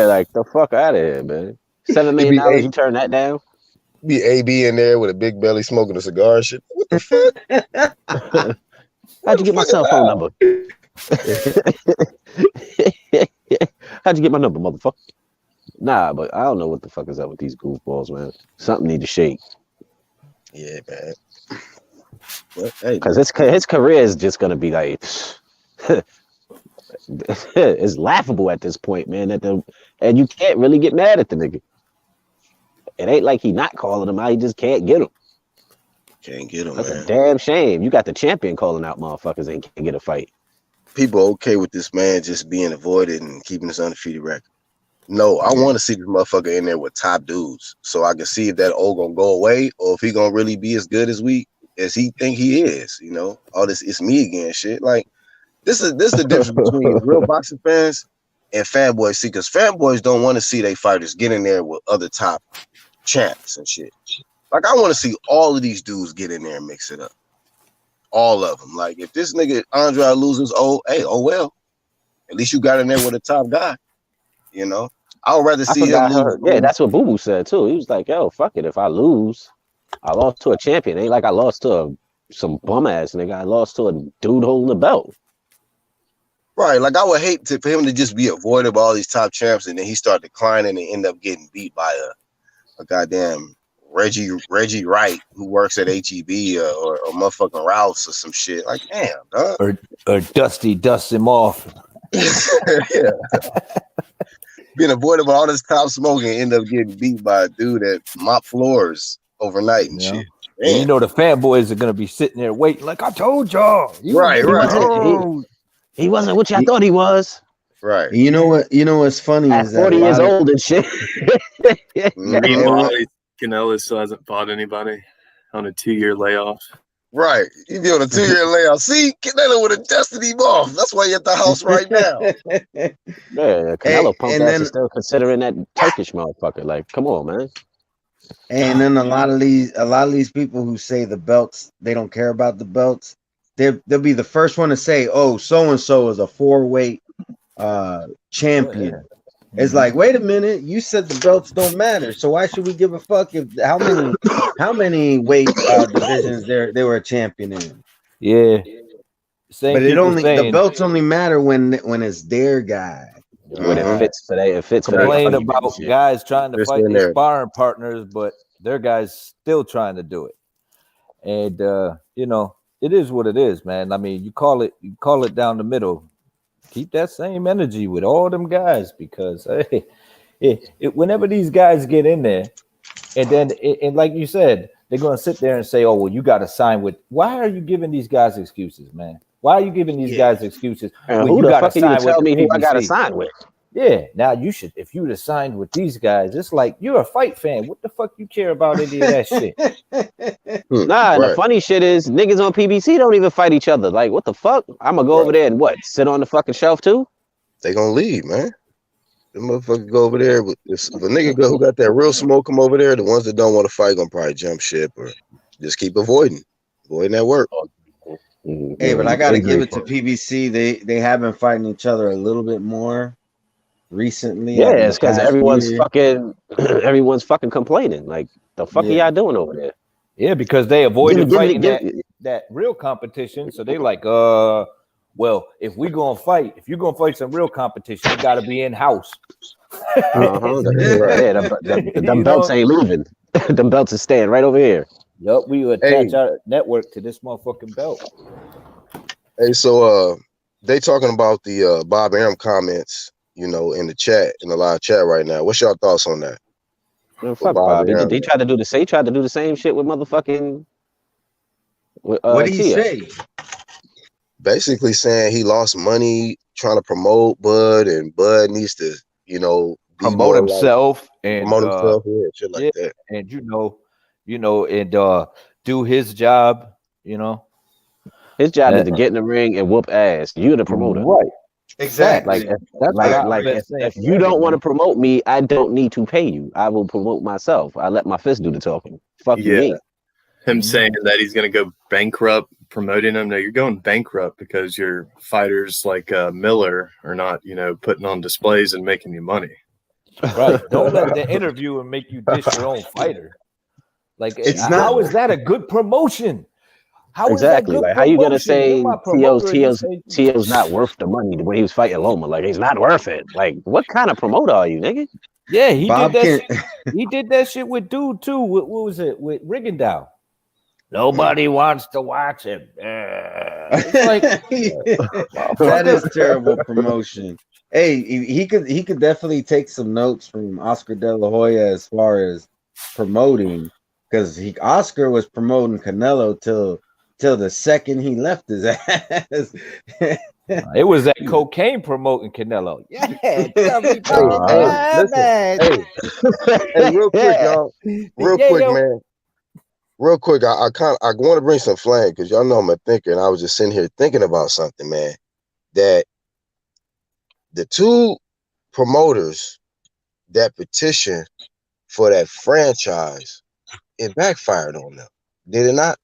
like the fuck out of here, man. $7 million, you turn that down? Be AB in there with a big belly smoking a cigar and shit. What the fuck? How'd you get my cell phone number? How'd you get my number, motherfucker? Nah, but I don't know what the fuck is up with these goofballs, man. Something need to shake. Yeah, man. Because his career is just gonna be like, it's laughable at this point, man. And you can't really get mad at the nigga. It ain't like he not calling him out. He just can't get him. Can't get him. That's man. a damn shame. You got the champion calling out motherfuckers and can't get a fight. People okay with this man just being avoided and keeping his undefeated record. No, I want to see this motherfucker in there with top dudes, so I can see if that old gonna go away or if he gonna really be as good as he think he is. You know, all this "it's me again" shit. Like this is the difference between real boxing fans and fanboys. See, because fanboys don't want to see their fighters get in there with other top champs and shit. Like I want to see all of these dudes get in there and mix it up. All of them. Like if this nigga Andrade loses, oh well. At least you got in there with a top guy. You know, I would rather see him lose. Yeah, that's what Boo Boo said too. He was like, "Yo, fuck it. If I lose, I lost to a champion. Ain't like I lost to some bum ass nigga. I lost to a dude holding the belt." Right. Like I would hate for him to just be avoided by all these top champs, and then he start declining and end up getting beat by a goddamn Reggie Wright who works at HEB or motherfucking Rouse or some shit. Like, damn, dog. Or Dusty dusts him off. Yeah. Being avoided by all this top smoking and end up getting beat by a dude that mop floors overnight and shit. And you know the fanboys are gonna be sitting there waiting, like I told y'all. Right. He wasn't what y'all thought he was. Right. You know what's funny at is 40 years old and shit. Meanwhile, Canelo still hasn't fought anybody on a 2-year layoff. Right. He'd be on a 2-year layoff. See, Canelo would have dusted him off. That's why you're at the house right now. Yeah, Canelo punk ass is still considering that Turkish motherfucker. Like, come on, man. And then a lot of these people who say the belts, they don't care about the belts. They'll be the first one to say, "Oh, so and so is a 4-weight champion." It's like, wait a minute, you said the belts don't matter, so why should we give a fuck if how many weight divisions they were a champion in? Yeah, but the belts only matter when it's their guy. When it fits for they, it fits for complain about guys trying to fight their sparring partners, but their guys still trying to do it. And you know, it is what it is, man. I mean, you call it down the middle. Keep that same energy with all them guys because whenever these guys get in there, and then and like you said, they're gonna sit there and say, "Oh, well, you got to sign with." Why are you giving these guys excuses, man? Why are you giving these guys excuses And when who you the got to fuck are you to sign with tell the me who I got to PBC? sign with? Yeah, now you should. If you would have signed with these guys, it's like you're a fight fan. What the fuck you care about any of that shit? Nah, and the funny shit is niggas on PBC don't even fight each other. Like, what the fuck? I'm gonna go over there and what? Sit on the fucking shelf too? They gonna leave, man. The motherfucker go over there. If a nigga who got that real smoke come over there, the ones that don't want to fight gonna probably jump ship or just keep avoiding that work. Hey, but I gotta give it to PBC. They have been fighting each other a little bit more recently. Yeah, it's because everyone's fucking complaining. Like, the fuck are y'all doing over there? Yeah, because they avoided fighting that real competition. So they like, well, if you're gonna fight some real competition, you gotta be in house. The belts ain't moving. The belts are staying right over here. Yup, we attach our network to this motherfucking belt. Hey, so they talking about the Bob Arum comments, in the chat, in the live chat right now. What's your thoughts on that? Man, fuck Bob. They tried to do the same shit with motherfucking. What did he say? Basically saying he lost money trying to promote Bud, and Bud needs to, promote himself and shit like that. And and do his job. His job is to get in the ring and whoop ass. You're the promoter, right? Exactly. If you don't want to promote me, I don't need to pay you. I will promote myself. I let my fist do the talking. Fuck you, me. Him saying that he's going to go bankrupt promoting him. No, you're going bankrupt because your fighters like Miller are not, putting on displays and making you money. Right. Don't let the interviewer make you dish your own fighter. Like, how is that a good promotion? How exactly. Like, how you gonna say T.O.'s not worth the money the way he was fighting Loma? Like, he's not worth it. Like, what kind of promoter are you, nigga? Yeah, he did that shit with dude too. What was it with Rigondeaux? Nobody wants to watch him. It's like that is terrible promotion. Hey, he could definitely take some notes from Oscar De La Hoya as far as promoting, because Oscar was promoting Canelo till the second he left his ass. It was that cocaine promoting Canelo. Yeah, hey, real quick, y'all. Man. Real quick, I want to bring some flame because y'all know I'm a thinker, and I was just sitting here thinking about something, man. That the two promoters that petitioned for that franchise, it backfired on them. Did it not?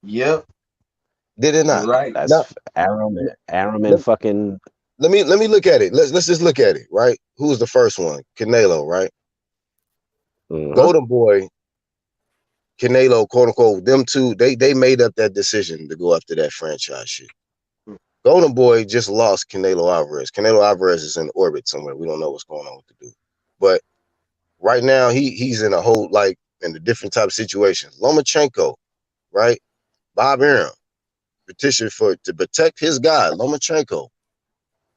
Yep. Did it not? Right. That's Arum and fucking. Let me look at it. Let's just look at it, right? Who was the first one? Canelo, right? Golden Boy, Canelo, quote unquote, them two, they made up that decision to go after that franchise shit. Golden Boy just lost Canelo Alvarez. Canelo Alvarez is in orbit somewhere. We don't know what's going on with the dude. But right now he's in a whole, like, in a different type of situation. Lomachenko, right? Bob Arum petition to protect his guy, Lomachenko,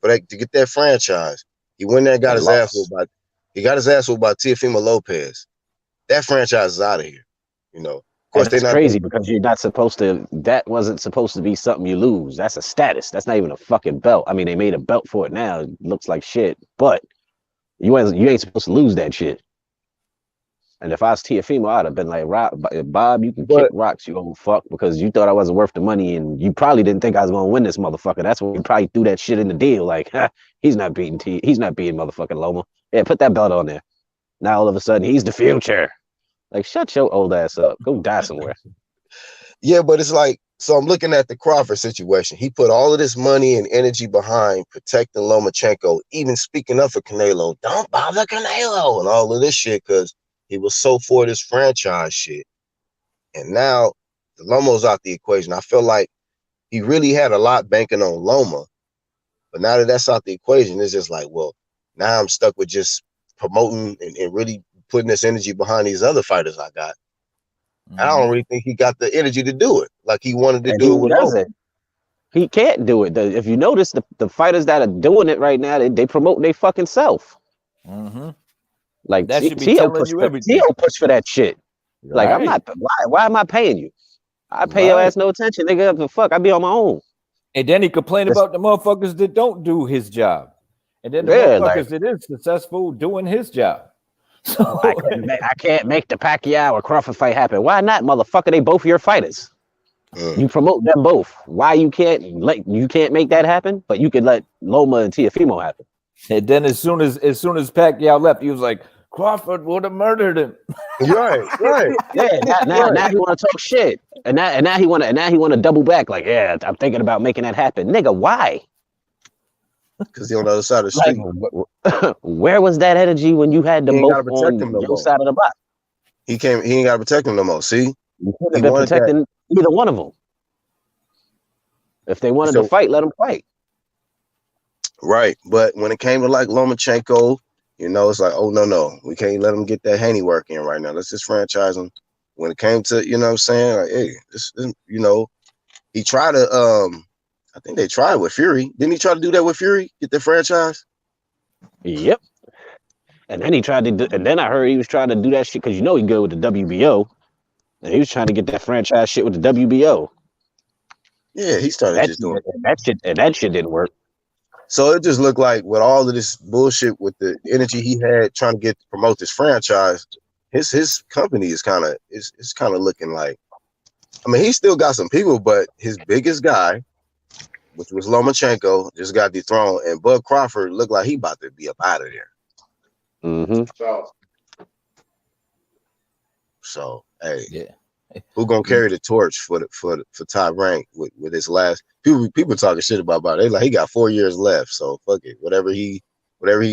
to get that franchise. He went there and got his ass whooped by Teofimo Lopez. That franchise is out of here. Of course, that's crazy because you're not supposed to. That wasn't supposed to be something you lose. That's a status. That's not even a fucking belt. I mean, they made a belt for it now. It looks like shit, but you ain't supposed to lose that shit. And if I was Teofimo, I'd have been like, Bob, you can kick rocks, you old fuck, because you thought I wasn't worth the money, and you probably didn't think I was gonna win this motherfucker. That's why you probably threw that shit in the deal. Like, he's not beating motherfucking Loma. Yeah, put that belt on there. Now all of a sudden he's the future. Like, shut your old ass up. Go die somewhere. Yeah, but it's like, so I'm looking at the Crawford situation. He put all of this money and energy behind protecting Lomachenko, even speaking up for Canelo. Don't bother Canelo and all of this shit because he was so for this franchise shit. And now the Loma's out the equation. I feel like he really had a lot banking on Loma. But now that that's out the equation, it's just like, well, now I'm stuck with just promoting and really putting this energy behind these other fighters I got. I don't really think he got the energy to do it like he wanted to do it with Loma. He can't do it. If you notice, the fighters that are doing it right now, they promote their fucking self. Mm-hmm. Like That should be Tio telling push you for everything. that shit. Like I'm Right. not. Why am I paying you? I pay your ass no attention, nigga. The fuck, I be on my own. And then he complained about the motherfuckers that don't do his job, and then the like, motherfuckers that is successful doing his job. So I can't make the Pacquiao or Crawford fight happen. Why not, motherfucker? They both your fighters. You promote them both. Why you can't make that happen, but you can let Loma and Teofimo happen. And then as soon as Pacquiao left, he was like, Crawford would have murdered him. Right. Yeah. Now he want to talk shit, and now he want to double back. Like, yeah, I'm thinking about making that happen, nigga. Why? Because he on the other side of the street. Like, where was that energy when you had them both on your side of the block? He ain't got to protect him no more. See, you could have been protecting either one of them. If they wanted to fight, let them fight. Right, but when it came to like Lomachenko, it's like, oh no, we can't let him get that handiwork in right now. Let's just franchise him. When it came to, what I'm saying, like, hey, this he tried to, I think they tried with Fury. Didn't he try to do that with Fury? Get the franchise? Yep. And then and then I heard he was trying to do that shit because he good with the WBO, and he was trying to get that franchise shit with the WBO. Yeah, he started just doing that shit, and that shit didn't work. So it just looked like with all of this bullshit, with the energy he had trying to promote this franchise, his company is kind of looking like. I mean, he still got some people, but his biggest guy, which was Lomachenko, just got dethroned, and Bud Crawford looked like he about to be up out of there. Mm-hmm. So hey, yeah, who gonna carry the torch for Top Rank with his last? People talking shit about it. They like, he got 4 years left, so fuck it. Whatever he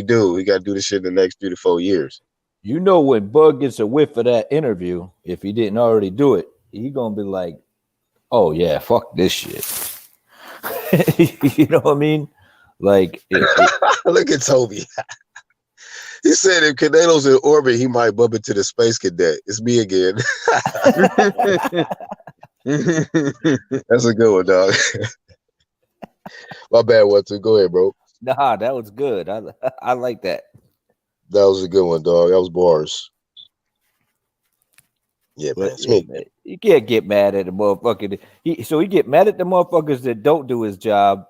do, he got to do this shit in the next 3 to 4 years. When Bud gets a whiff of that interview, if he didn't already do it, he gonna be like, "Oh yeah, fuck this shit." You know what I mean? Like, look at Toby. He said if Canelo's in orbit, he might bump into the space cadet. It's me again. That's a good one, dog. My bad one too. Go ahead, bro. Nah, that was good. I like that. That was a good one, dog. That was bars. Yeah, man. It's me. Man, you can't get mad at the motherfucker. He get mad at the motherfuckers that don't do his job,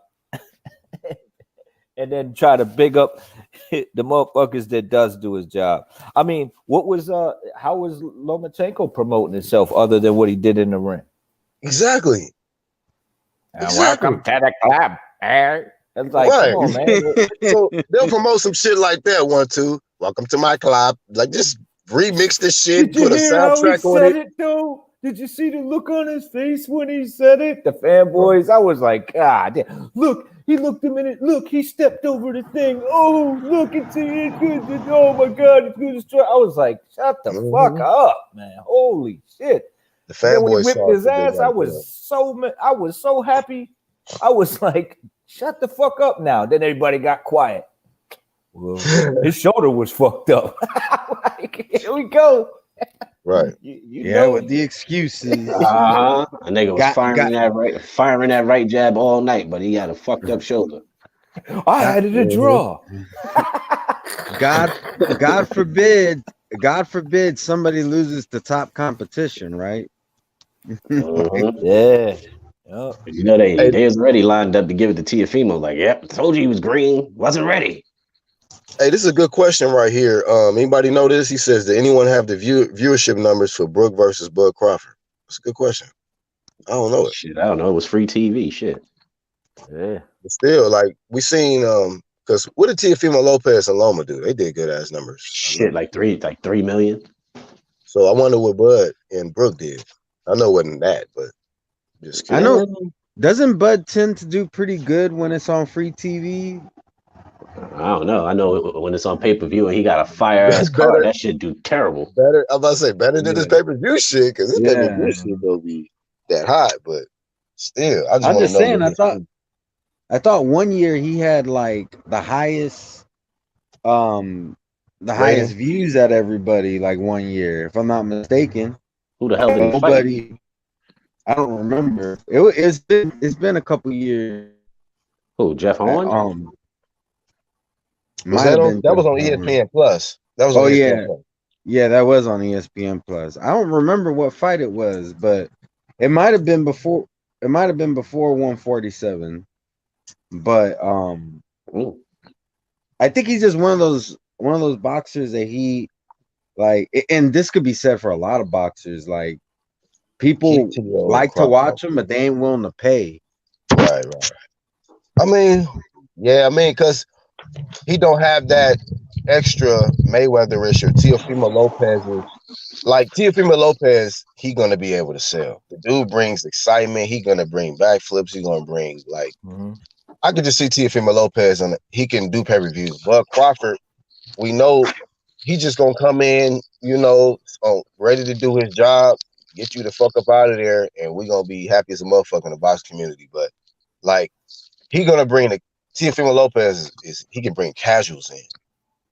and then try to big up the motherfuckers that does do his job. I mean, how was Lomachenko promoting himself other than what he did in the ring? Exactly. Welcome to the club. It's like, come on, man. So they'll promote some shit like that one too. Welcome to my club. Like, just remix the shit, put a soundtrack on it. Though? Did you see the look on his face when he said it? The fanboys, I was like, God damn. Look, he looked a minute. Look, he stepped over the thing. Oh, look, it's good. Oh my God, it's good to try. I was like, shut the fuck up, man. Holy shit. The fanboys whipped his ass. I was so happy. I was like, shut the fuck up now. Then everybody got quiet. Well, his shoulder was fucked up. Like, here we go. Right. With the excuses. A nigga was firing that right jab all night, but he had a fucked up shoulder. I had it a draw. God forbid somebody loses the top competition, right? Yeah. You know they was already lined up to give it to Teofimo. Like, yep, told you he was green, wasn't ready. Hey, this is a good question right here. Anybody know this? He says, did anyone have the viewership numbers for Brooke versus Bud Crawford? That's a good question. I don't know it. Shit, I don't know. It was free TV. Shit. Yeah. But still, like, we seen because what did Teofimo Lopez and Loma do? They did good ass numbers. Shit, like 3 million. So I wonder what Bud and Brooke did. I know it wasn't that, but just kidding. I know. Doesn't Bud tend to do pretty good when it's on free TV? I don't know. I know when it's on pay-per-view and he got a fire-ass car, that shit do terrible. Better, I'm about to say better than his pay-per-view shit, because his pay-per-view shit don't be that hot, but still, I'm just saying. I thought 1 year he had like the highest views at everybody, like 1 year, if I'm not mistaken. Who the hell did he fight? I don't remember. It's been a couple years. Who, Jeff Horn? Was Might that have on? been That Jeff was on Horn. ESPN Plus. That was on Oh ESPN yeah, Plus. yeah, that was on ESPN Plus. I don't remember what fight it was, but it might have been before. It might have been before 147. But I think he's just one of those boxers that he like, and this could be said for a lot of boxers. Like people like to watch him, but they ain't willing to pay. Right. I mean, yeah, because he don't have that extra Mayweather-ish or Teofimo Lopez. Like Teofimo Lopez, he gonna be able to sell. The dude brings excitement. He gonna bring backflips. He gonna bring like I could just see Teofimo Lopez and he can do pay-per-views. But Crawford, we know he just gonna come in, ready to do his job, get you the fuck up out of there, and we gonna be happy as a motherfucker in the box community. But like he gonna bring the Teofimo Lopez is he can bring casuals in,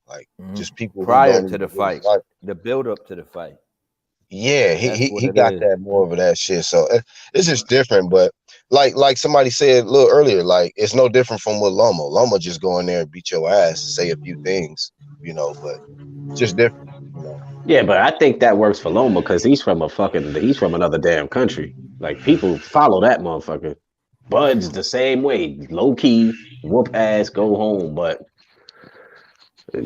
like just people prior who to the really fight, the build up to the fight. Yeah, he got that more of that shit. So it's just different. But like somebody said a little earlier, like it's no different from with Loma. Loma just go in there and beat your ass, say a few things, but it's just different, Yeah, but I think that works for Loma because he's from another damn country. Like people follow that motherfucker. Bud's the same way, low key, whoop ass, go home. But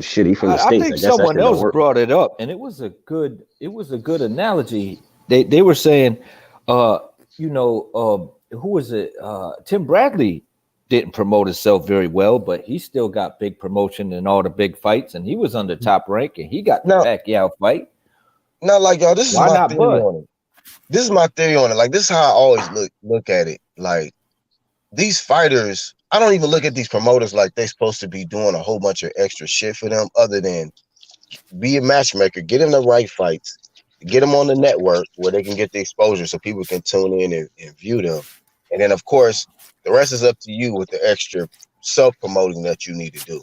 shit, he from the I States. think I guess that someone shit don't else work. brought it up, and it was a good analogy. They were saying, who was it? Tim Bradley didn't promote himself very well, but he still got big promotion in all the big fights, and he was under top rank, and he got the Pacquiao fight. Now, like y'all, this is Why my not theory Bud? on it. This is my theory on it. Like this is how I always look at it. Like these fighters, I don't even look at these promoters like they're supposed to be doing a whole bunch of extra shit for them, other than be a matchmaker, get them the right fights, get them on the network where they can get the exposure so people can tune in and view them. And then, of course, the rest is up to you with the extra self-promoting that you need to do.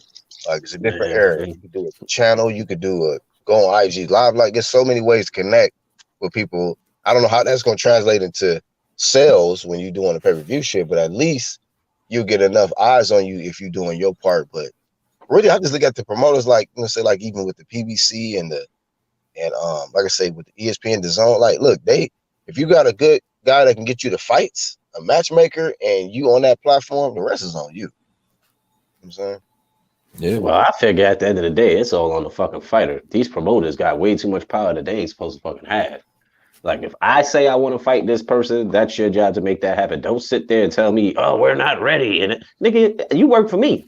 Like, it's a different era. You could do a channel. You could go on IG Live. Like, there's so many ways to connect with people. I don't know how that's going to translate into sales when you're doing a pay-per-view shit, but at least you'll get enough eyes on you if you're doing your part. But really, I just look at the promoters like, say, like even with the PBC and like I say, with the ESPN, the Zone, like, look, if you got a good guy that can get you the fights, a matchmaker, and you on that platform, the rest is on you. You know what I'm saying? Yeah. Well, I figure at the end of the day, it's all on the fucking fighter. These promoters got way too much power that they ain't supposed to fucking have. Like, if I say I want to fight this person, that's your job to make that happen. Don't sit there and tell me, oh, we're not ready. And nigga, you work for me.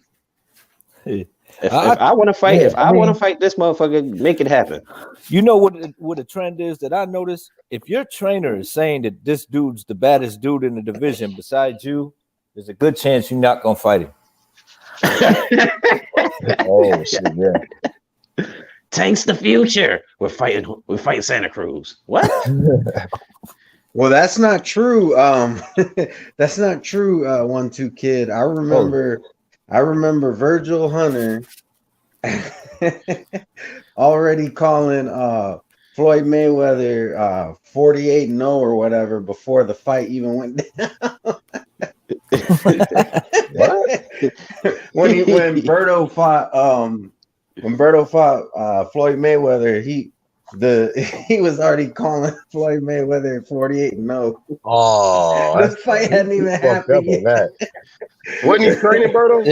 If I want to fight, I want to fight this motherfucker, make it happen. You know what the trend is that I noticed? If your trainer is saying that this dude's the baddest dude in the division besides you, there's a good chance you're not gonna fight him. Oh shit, yeah. Tank's the future. We're fighting Santa Cruz. What? Well, that's not true. That's not true. 1-2 Kid. I remember Virgil Hunter already calling Floyd Mayweather 48-0 or whatever before the fight even went down. What? when Berto fought Floyd Mayweather, he was already calling Floyd Mayweather 48-0. Oh, the fight hadn't even happened yet. Wasn't he training Berto?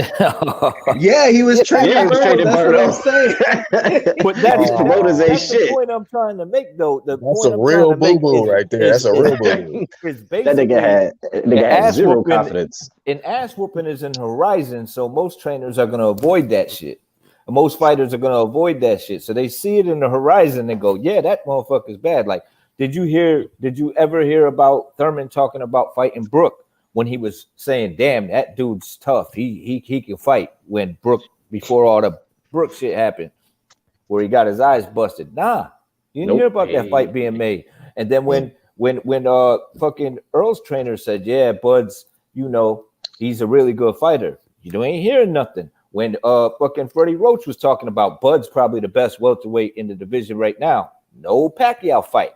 Yeah, he was training Berto. That's Berto. what I'm saying. But that's promoters ain't shit. The point I'm trying to make, though. That's a real boo-boo right there. That's a real boo-boo. That nigga had zero confidence. An ass whooping is in horizon, so most trainers are going to avoid that shit. Most fighters are going to avoid that shit. So they see it in the horizon and go, yeah, that motherfucker's bad. Like, did you ever hear about Thurman talking about fighting Brook when he was saying, damn, that dude's tough. He can fight when before all the Brook shit happened, where he got his eyes busted. Nah, you didn't hear about that fight being made. And then when fucking Earl's trainer said, yeah, Bud's, he's a really good fighter. You ain't hearing nothing. When fucking Freddie Roach was talking about Bud's probably the best welterweight in the division right now. No Pacquiao fight.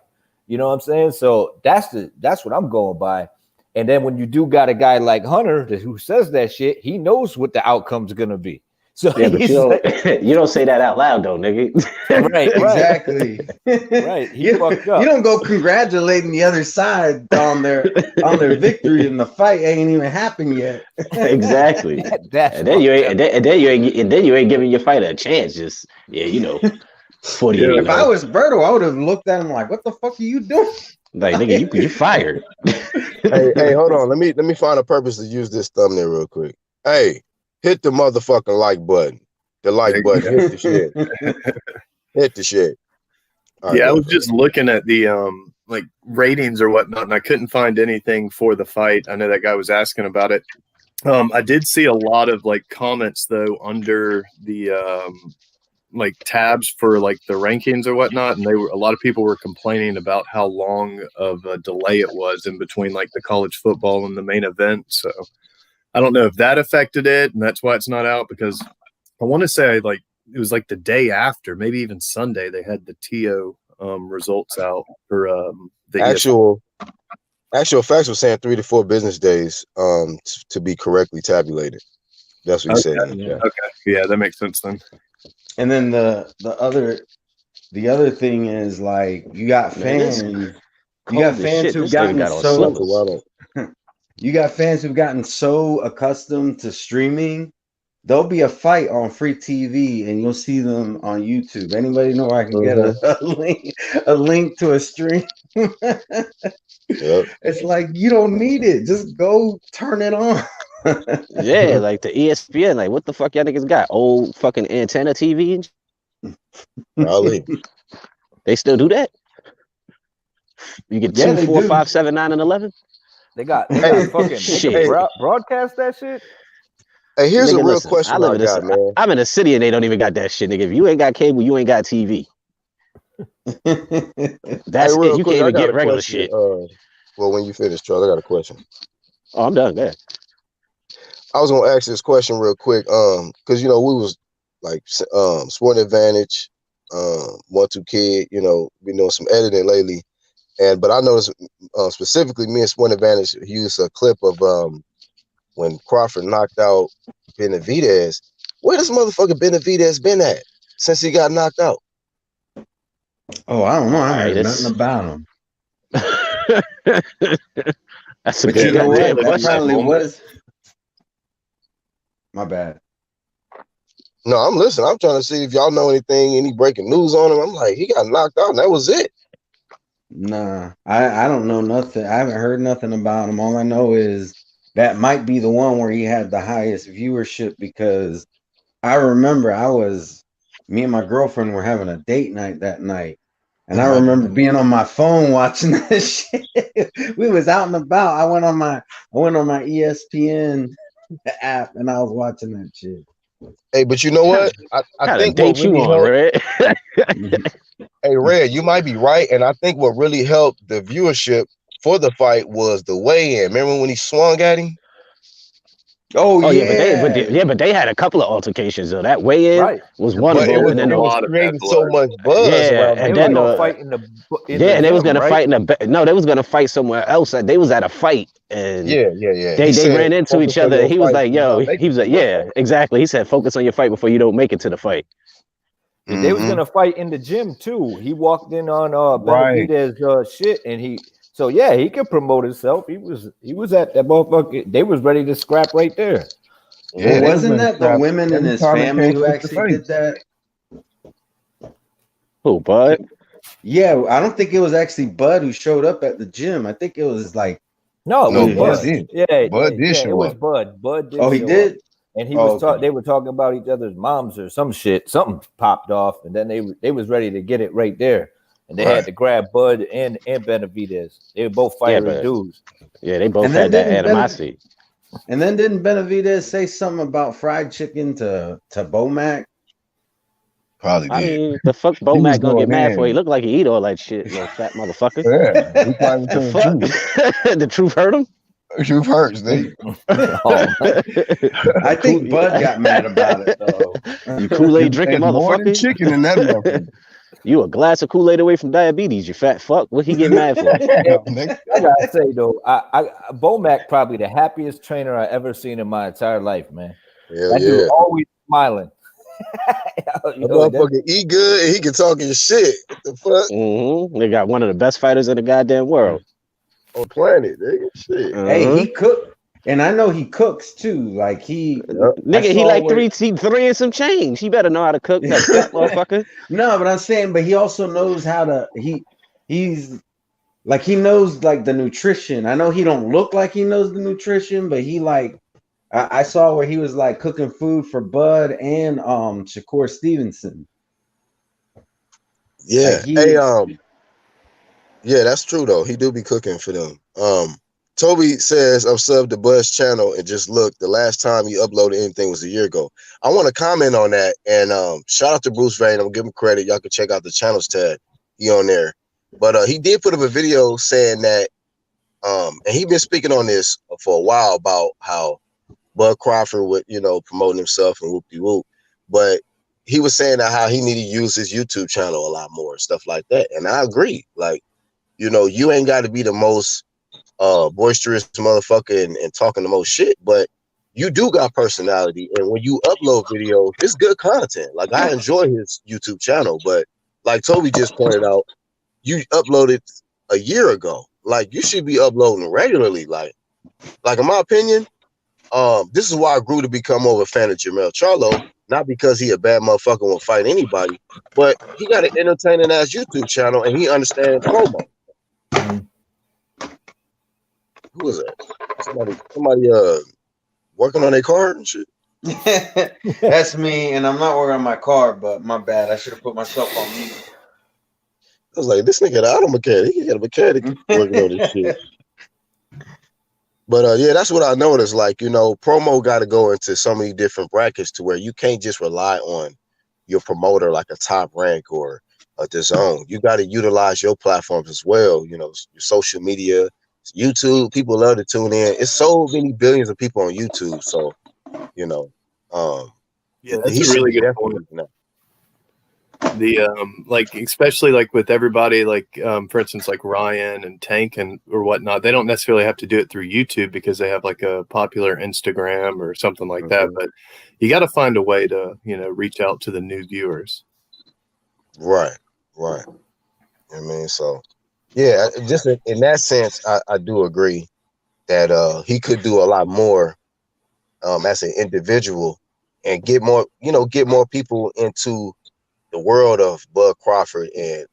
You know what I'm saying? So that's what I'm going by. And then when you do got a guy like Hunter who says that shit, he knows what the outcome's gonna be. So yeah, but you don't say that out loud though, nigga. Right. Exactly. Right. He fucked up. You don't go congratulating the other side on their victory in the fight. Ain't even happened yet. Exactly. And then you ain't giving your fighter a chance. Just 48. If I was Berto, I would have looked at him like, "What the fuck are you doing?" Like, nigga, you fired. hey, hold on. Let me find a purpose to use this thumbnail real quick. Hey, hit the motherfucking like button. The like button. Hit the shit. Hit the shit. Right, I was just looking at the like ratings or whatnot, and I couldn't find anything for the fight. I know that guy was asking about it. I did see a lot of like comments though under the like tabs for like the rankings or whatnot, and a lot of people were complaining about how long of a delay it was in between like the college football and the main event. So I don't know if that affected it, and that's why it's not out, because I want to say it was like the day after, maybe even Sunday, they had the TO results out for the actual facts were saying 3 to 4 business days to be correctly tabulated. That's what he said. Yeah. Okay, yeah, that makes sense then. And then the other thing is, like, you got fans. You got fans who've gotten so accustomed to streaming. There'll be a fight on free TV, and you'll see them on YouTube. Anybody know where I can get a link to a stream? Yep. It's like, you don't need it. Just go turn it on. Yeah, like the ESPN, like, what the fuck y'all niggas got? Old fucking antenna TV? Probably. They still do that? You get 2, 4, 5, 7, 9, and 11? They got fucking shit. Broadcast that shit. Hey, here's a real question I got, man. I'm in a city and they don't even got that shit, nigga. If you ain't got cable, you ain't got TV. That's it. You can't even get regular shit. Well, when you finish, Charles, I got a question. Oh, I'm done. Go I was gonna ask this question real quick, because we was like Sport Advantage, 1-2 Kid, been doing some editing lately, but I noticed specifically me and Sport Advantage used a clip of when Crawford knocked out Benavidez. Where this motherfucker Benavidez been at since he got knocked out? Oh, I don't know. I heard nothing about him. That's a good goddamn question. My bad. No, I'm listening. I'm trying to see if y'all know any breaking news on him. I'm like, he got knocked out, and that was it. Nah, I don't know nothing. I haven't heard nothing about him. All I know is that might be the one where he had the highest viewership, because I remember me and my girlfriend were having a date night that night. And I remember being on my phone watching that shit. We was out and about. I went on my ESPN app and I was watching that shit. Hey, but you know what? I think date you on, Red. Hey, Red, you might be right, and I think what really helped the viewership for the fight was the weigh-in. Remember when he swung at him? Oh yeah, but they had a couple of altercations though. That weigh-in was one of them. It was creating so much buzz. Yeah, and then they was gonna fight they was gonna fight somewhere else. They was at a fight, and they ran into each other. He was like, yeah, exactly. He said, focus on your fight before you don't make it to the fight. Mm-hmm. They was gonna fight in the gym too. He walked in on Benavidez shit, and he could promote himself. He was at that motherfucker. They was ready to scrap right there. Yeah, wasn't that the women in his family who actually did that? Who, Bud? Yeah, I don't think it was actually Bud who showed up at the gym. I think it was like Bud. Yeah, Bud did show up. It was Bud. Bud did. Oh, he did. And he was they were talking about each other's moms or some shit. Something popped off, and then they was ready to get it right there. And they had to grab Bud and Benavidez. They were both fiery dudes. Yeah, they both had that animosity. And then didn't Benavidez say something about fried chicken to Bomac? Probably did. I mean, the fuck Bomac gonna get mad for? He looked like he eat all that shit, little fat motherfucker. Yeah, he probably the truth hurt him. Truth hurts, dude. I think Bud got mad about it though. You Kool-Aid drinking motherfucker. More than chicken in that motherfucker. You a glass of Kool-Aid away from diabetes, you fat fuck. What he get mad for? I gotta say though, Bomac probably the happiest trainer I ever seen in my entire life, man. Hell That dude always smiling. That motherfucker eat good and he can talk his shit. What the fuck? They got one of the best fighters in the goddamn world on planet, nigga. Shit. Hey, he cooked, and I know he cooks too. Like nigga, he like three and some change. He better know how to cook, that fat motherfucker. No, but I'm saying, but he also knows how to. He's like he knows like the nutrition. I know he don't look like he knows the nutrition, but he like. I saw where he was like cooking food for Bud and Shakur Stevenson. Yeah. Yeah, that's true though. He do be cooking for them. Toby says I've subbed the Buzz channel and just look. The last time he uploaded anything was a year ago. I want to comment on that and shout out to Bruce Vane. I'm gonna give him credit. Y'all can check out the channels tab. He on there, but he did put up a video saying that and he been speaking on this for a while about how Bud Crawford would promoting himself and whoop-de-whoop, but he was saying that how he needed to use his YouTube channel a lot more and stuff like that. And I agree. Like, you ain't got to be the most boisterous motherfucker and talking the most shit, but you do got personality. And when you upload videos, it's good content. Like, I enjoy his YouTube channel, but like Toby just pointed out, you uploaded a year ago. Like, you should be uploading regularly. Like in my opinion, this is why I grew to become more of a fan of Jermell Charlo, not because he a bad motherfucker won't fight anybody, but he got an entertaining ass YouTube channel and he understands promo. Who is that? Somebody working on their car and shit. That's me, and I'm not working on my car, but my bad. I should have put myself on mute. I was like, this nigga an auto mechanic. He got a mechanic working on this shit. But yeah, that's what I noticed. Like, promo got to go into so many different brackets to where you can't just rely on your promoter like a Top Rank or a DAZN. You got to utilize your platforms as well. Your social media, YouTube. People love to tune in. It's so many billions of people on YouTube. So, yeah, that's a really good point. The like, especially like with everybody, like for instance, like Ryan and Tank or whatnot, they don't necessarily have to do it through YouTube because they have like a popular Instagram or something like that. But you got to find a way to reach out to the new viewers. Right. I mean, so yeah, just in that sense, I do agree that he could do a lot more as an individual and get more people into the world of Bud Crawford and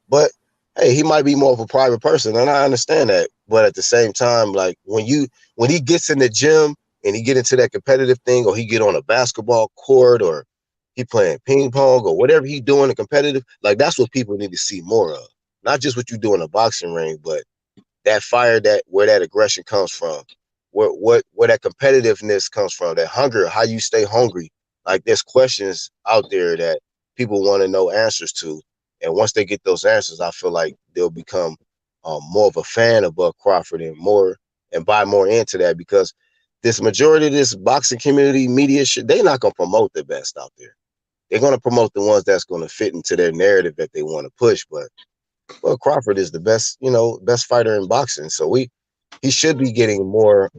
but hey, he might be more of a private person and I understand that, but at the same time, like when he gets in the gym and he get into that competitive thing, or he get on a basketball court, or he playing ping pong, or whatever he doing the competitive, like that's what people need to see more of. Not just what you do in a boxing ring, but that fire, where that aggression comes from, where that competitiveness comes from, that hunger, how you stay hungry. Like there's questions out there that people want to know answers to, and once they get those answers, I feel like they'll become more of a fan of Bud Crawford and buy more into that, because this majority of this boxing community media shit, they're not gonna promote the best out there. They're gonna promote the ones that's gonna fit into their narrative that they want to push. But Bud Crawford is the best, best fighter in boxing, so he should be getting more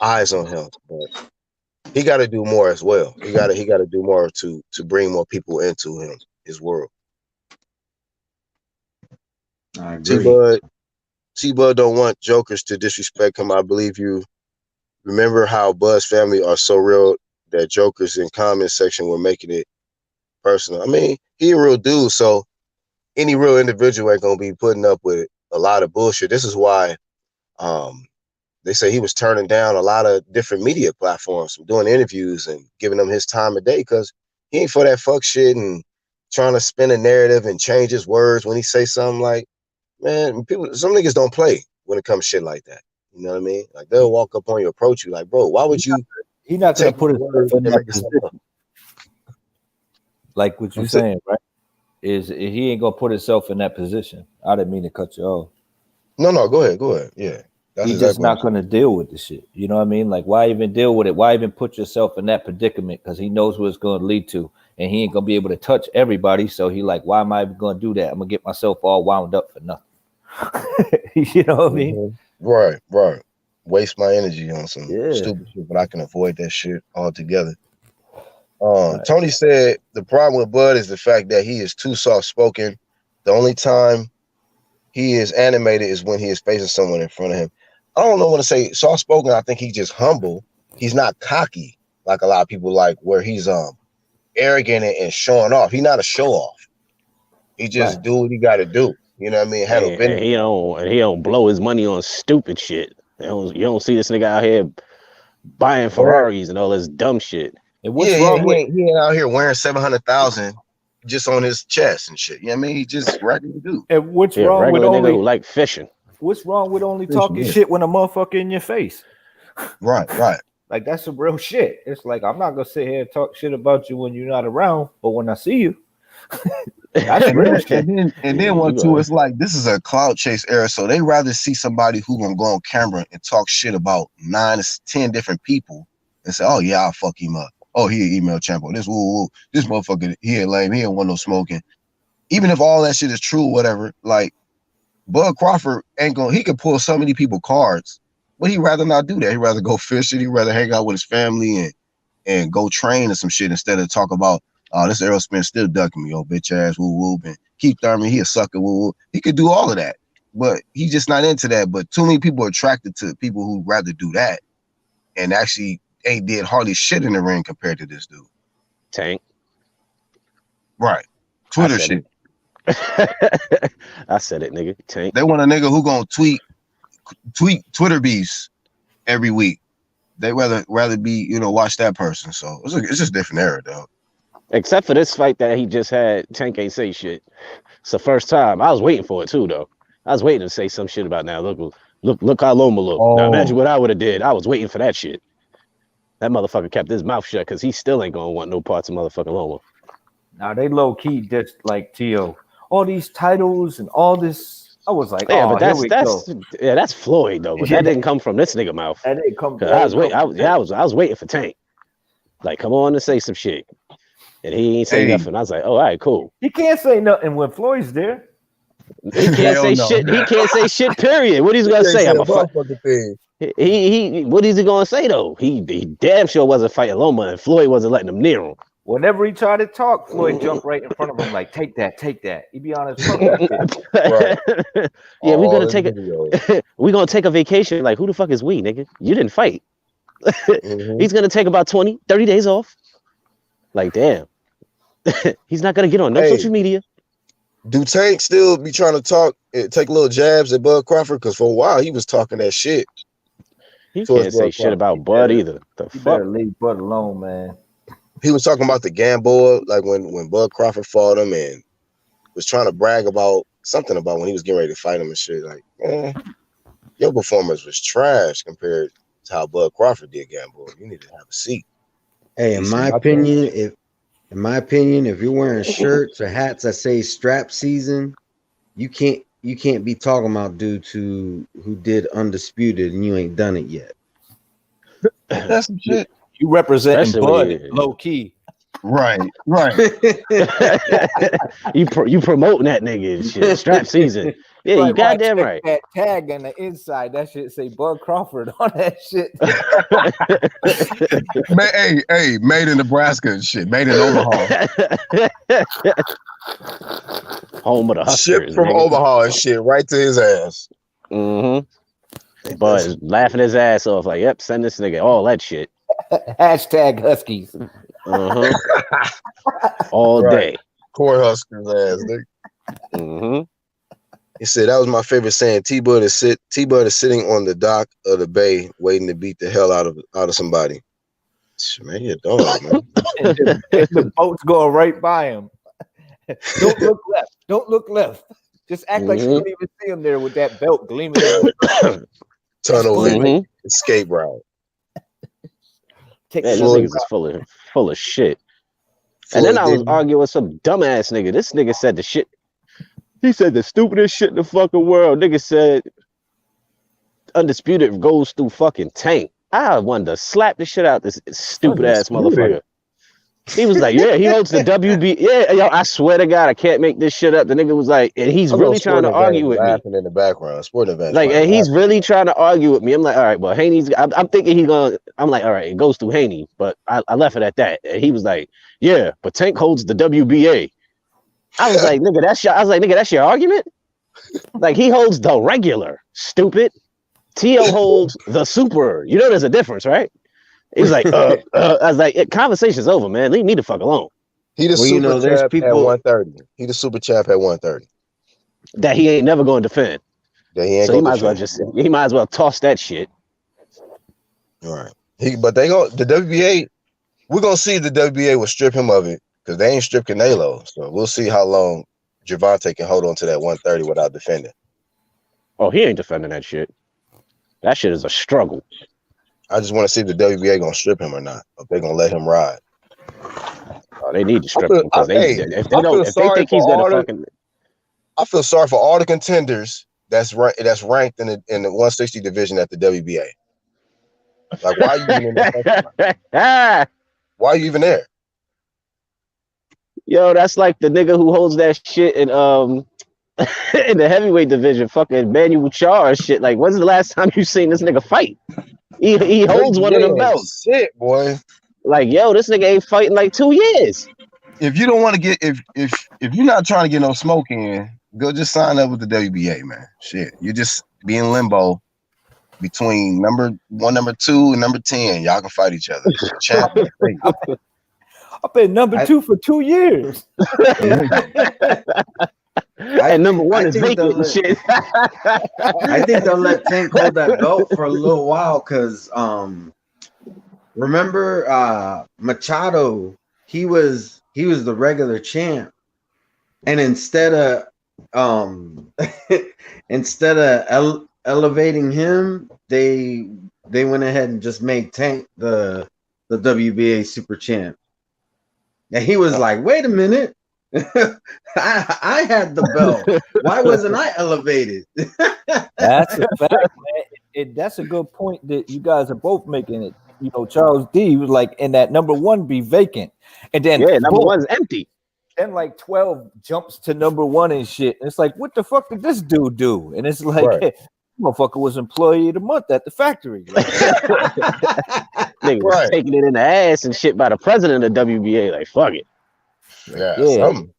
eyes on him, but he got to do more as well. He got to do more to bring more people into his world. I agree. T-Bud don't want jokers to disrespect him. I believe you remember how Bud's family are so real that jokers in comment section were making it personal. I mean, he a real dude, so any real individual ain't gonna be putting up with a lot of bullshit. This is why they say he was turning down a lot of different media platforms from doing interviews and giving them his time of day, because he ain't for that fuck shit and trying to spin a narrative and change his words when he say something. Like, man, some niggas don't play when it comes to shit like that. You know what I mean? Like, they'll walk up on you, approach you like, bro, why would you? He's not gonna put himself in that position. Like what you're saying, right? Is he ain't gonna put himself in that position. I didn't mean to cut you off. No, go ahead. Yeah. He's just not going to deal with the shit. You know what I mean? Like, why even deal with it? Why even put yourself in that predicament? Because he knows what it's going to lead to. and he ain't gonna be able to touch everybody. So he like, why am I gonna do that? I'm gonna get myself all wound up for nothing. You know what I mean? Right. Waste my energy on some stupid shit, but I can avoid that shit altogether. Tony said the problem with Bud is the fact that he is too soft-spoken. The only time he is animated is when he is facing someone in front of him. I don't know what to say. Soft-spoken, I think he's just humble. He's not cocky like a lot of people like, where he's arrogant and showing off. He's not a show-off. He just do what he got to do. You know what I mean? And he don't blow his money on stupid shit. You don't see this nigga out here buying Ferraris and all this dumb shit. And what's wrong with he ain't out here wearing $700,000 just on his chest and shit. You know what I mean? He just regular dude. And what's wrong with nigga who like fishing? What's wrong with only talking shit when a motherfucker in your face? Right. Like that's some real shit. It's like I'm not gonna sit here and talk shit about you when you're not around, but when I see you, that's real shit. And then one too, it's like this is a cloud chase era, so they rather see somebody who gonna go on camera and talk shit about 9 to 10 different people and say, "Oh yeah, I'll fuck him up. Oh, he an email champo. This motherfucker, he ain't lame. He ain't want no smoking." Even if all that shit is true, whatever. Like Bud Crawford ain't gonna. He could pull so many people cards, but he'd rather not do that. He'd rather go fishing. He'd rather hang out with his family and go train or some shit instead of talk about, "Oh, this Errol Spence still ducking me, oh bitch ass, woo woo," and Keith Thurman, he a sucker, woo woo. He could do all of that, but he's just not into that. But too many people are attracted to people who rather do that and actually ain't did hardly shit in the ring compared to this dude. Tank. Right. Twitter shit. I said it, nigga. Tank. They want a nigga who gonna tweet Twitter beefs every week. They rather be, watch that person. So it's just a different era, though. Except for this fight that he just had, Tank ain't say shit. It's the first time. I was waiting for it too, though. I was waiting to say some shit about now. Look how Loma look. Now imagine what I would have did. I was waiting for that shit. That motherfucker kept his mouth shut because he still ain't gonna want no parts of motherfucking Loma. Now they low key just like Tio. All these titles and all this. I was like, but that's Floyd though. But that didn't come from this nigga mouth. That didn't come. I was waiting for Tank. Like, come on and say some shit, and he ain't say nothing. I was like, oh, all right, cool. He can't say nothing when Floyd's there. He can't say shit. He can't say shit. Period. What he's gonna say? I'm a fucking thing. He what is he gonna say though? He damn sure wasn't fighting Loma, and Floyd wasn't letting him near him. Whenever he tried to talk, Floyd jumped right in front of him, like, take that. He be on his phone. Right. Yeah, we're gonna take a vacation. Like, who the fuck is we, nigga? You didn't fight. He's gonna take about 20, 30 days off. Like, damn. He's not gonna get on no social media. Do Tank still be trying to talk, take little jabs at Bud Crawford? Because for a while he was talking that shit. He can't say shit about Bud either. The fuck? Better leave Bud alone, man. He was talking about the Gamboa, like when Bud Crawford fought him, and was trying to brag about something about when he was getting ready to fight him and shit. Like, man, your performance was trash compared to how Bud Crawford did Gamboa. You need to have a seat. Hey, in my opinion, if you're wearing shirts or hats that say strap season, you can't be talking about dudes who did Undisputed and you ain't done it yet. That's some shit. You representing Bud low key. Right. You promoting that nigga and shit. Strap season. Yeah, you goddamn right. That tag on the inside, that shit say Bud Crawford on that shit. hey, made in Nebraska and shit. Made in Omaha. Home of the Huskers. Shipped from Omaha and shit right to his ass. Bud is laughing his ass off like, yep, send this nigga all that shit. Hashtag Huskies. All day. Core Huskers ass, nigga. He said that was my favorite saying. T-Bud is sitting on the dock of the bay waiting to beat the hell out of somebody. Man, you're a dog, man. The boat's going right by him. Don't look left. Don't look left. Just act like you don't even see him there with that belt gleaming. Tunnel escape route. Man, these niggas is full of shit. And then I was arguing with some dumbass nigga. This nigga said the shit. He said the stupidest shit in the fucking world. Nigga said Undisputed goes through fucking Tank. I wanted to slap the shit out this stupid ass motherfucker. He was like, yeah, he holds the WB. Yeah, yo, I swear to God, I can't make this shit up. The nigga was like, and he's really trying to argue with me. Laughing in the background. Sporting events. Like, and he's really trying to argue with me. I'm like, all right, well, Haney's. I'm thinking he's gonna. I'm like, all right, it goes through Haney, but I left it at that. And he was like, yeah, but Tank holds the WBA. I was like, nigga, that's your argument. Like, he holds the regular. Stupid. T.O. holds the super. You know, there's a difference, right? He was like, I was like, conversation's over, man. Leave me the fuck alone. He the super champ at 130. He the super champ at 130. That he ain't never going to defend. That he ain't. So he might as well toss that shit. All right. But the WBA. We're gonna see if the WBA will strip him of it because they ain't stripped Canelo. So we'll see how long Gervonta can hold on to that 130 without defending. Oh, he ain't defending that shit. That shit is a struggle. I just want to see if the WBA gonna strip him or not. If they're gonna let him ride. Oh, they need to strip him because if they think he's gonna fucking. I feel sorry for all the contenders that's ranked in the 160 division at the WBA. Like, why are you even in there? Why are you even there? Yo, that's like the nigga who holds that shit in in the heavyweight division, fucking Manuel Charr shit. Like, when's the last time you seen this nigga fight? He holds one of them belts. Shit, boy. Like, yo, this nigga ain't fighting like 2 years. If you don't want to get if you're not trying to get no smoke in, go just sign up with the WBA, man. Shit, you just be in limbo between number 1, number 2, and number 10. Y'all can fight each other. I've been number 2 for 2 years. And number 1 is vacant and shit. I think they'll let Tank hold that belt for a little while because remember Machado, he was the regular champ, and instead of elevating him, they went ahead and just made Tank the WBA super champ. And he was like, wait a minute. I had the belt. Why wasn't I elevated? That's a fact, man. That's a good point that you guys are both making. It, you know, Charles D was like, and that number 1 be vacant, and then number 1's empty. Then like 12 jumps to number 1 and shit. And it's like, what the fuck did this dude do? And it's like, right. Hey, motherfucker was employee of the month at the factory. Nigga was taking it in the ass and shit by the president of WBA. Like, fuck it. Yeah. Some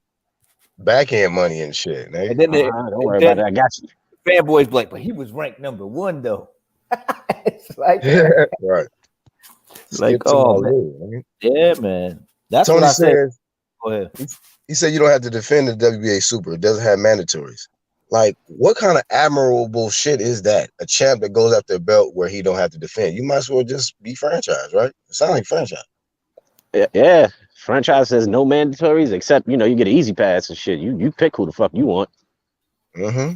backhand money and shit. Man. And then don't worry about it. I got you. Fanboys like, but he was ranked number 1 though. It's like, right. Like, oh man. Yeah, man. That's Tony what I said. Go ahead. He said you don't have to defend the WBA Super. It doesn't have mandatories. Like, what kind of admirable shit is that? A champ that goes after a belt where he don't have to defend. You might as well just be franchise, right? It sounds like franchise. Yeah. Franchise says no mandatories except, you get an easy pass and shit. You pick who the fuck you want. Mm-hmm.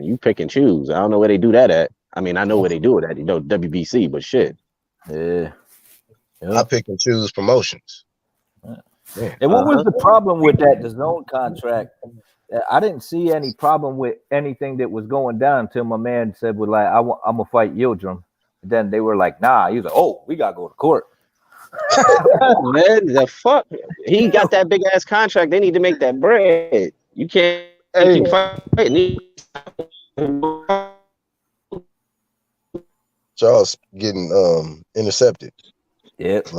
You pick and choose. I don't know where they do that at. I mean, I know where they do it at, WBC, but shit. Yeah. I pick and choose promotions. Yeah. And what was the problem with that, the zone contract? I didn't see any problem with anything that was going down until my man said, "Well, like I'm gonna fight Yildirim." Then they were like, "Nah." He was like, "Oh, we gotta go to court." Man, the fuck? He got that big ass contract. They need to make that bread. You can't keep fighting. Charles getting intercepted. Yep.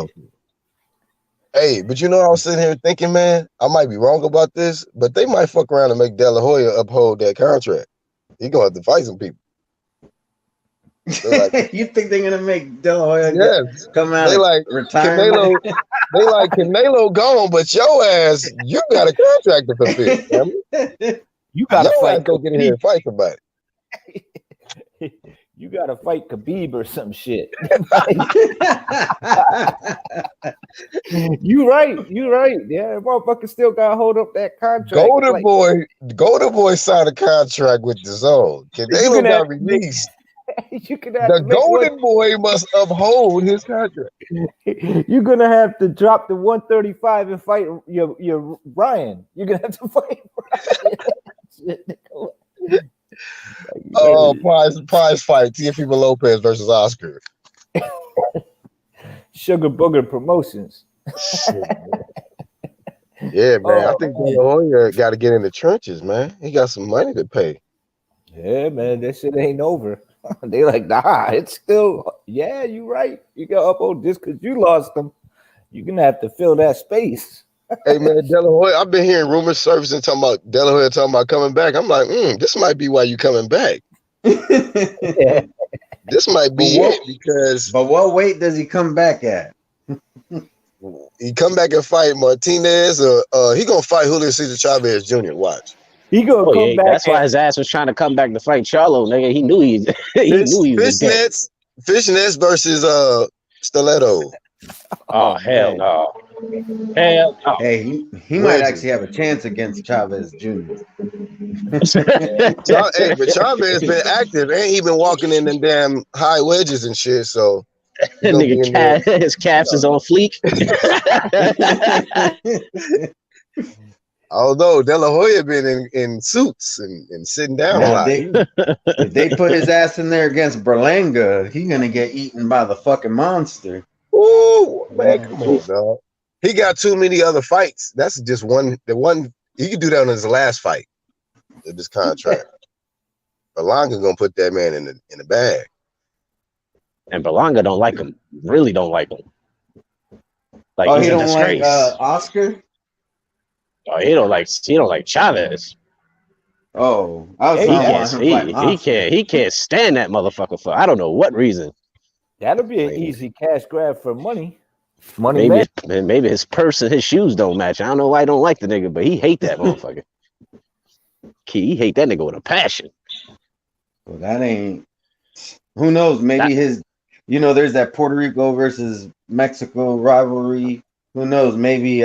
Hey, but I was sitting here thinking, man, I might be wrong about this, but they might fuck around and make De La Hoya uphold that contract. He gonna have to fight some people. Like, you think they're gonna make De La Hoya come out? They like Canelo. They like Canelo gone, but your ass, you got a contract to fulfill. You gotta fight. Go get in here and fight somebody. You gotta fight Khabib or some shit. You right. Yeah, motherfucker still gotta hold up that contract. Golden Boy signed a contract with the Zone. Canelo got released. The Golden Boy must uphold his contract. You're gonna have to drop the 135 and fight your Ryan. You're gonna have to fight Ryan. Oh, prize fight. Teofimo Lopez versus Oscar. Sugar Booger Promotions. Yeah, man. I think De La Hoya got to get in the trenches, man. He got some money to pay. Yeah, man, that shit ain't over. They like, nah, it's still. Yeah, you right. You got up on just because you lost them. You're gonna have to fill that space. Hey, man, De La Hoya. I've been hearing rumors surfacing talking about De La Hoya talking about coming back. I'm like, this might be why you coming back. Yeah. This might be it because. But what weight does he come back at? He come back and fight Martinez, or he gonna fight Julio Cesar Chavez Jr. Watch. He gonna come back. That's why his ass was trying to come back to fight Charlo, nigga. He knew he was dead. Fishnets versus Stiletto. Oh hell no. Hell no. Hey, he might actually have a chance against Chavez Jr. Hey, but Chavez been active, and he been walking in them damn high wedges and shit. So nigga, his calves is on fleek. Although De La Hoya been in suits and sitting down a lot. If they put his ass in there against Berlanga, he's gonna get eaten by the fucking monster. Ooh, man, come on, dog. He got too many other fights. That's just one. The one he could do that on his last fight of this contract. Berlanga gonna put that man in the bag. And Berlanga don't like him. Really don't like him. Like he don't like Oscar. Oh, he don't like Chavez. Oh, I was he can't stand that motherfucker for I don't know what reason. That'll be an easy cash grab for money. Maybe his purse and his shoes don't match. I don't know why I don't like the nigga, but he hate that motherfucker. He hate that nigga with a passion. Well, that ain't. Who knows? Maybe there's that Puerto Rico versus Mexico rivalry. Who knows? Maybe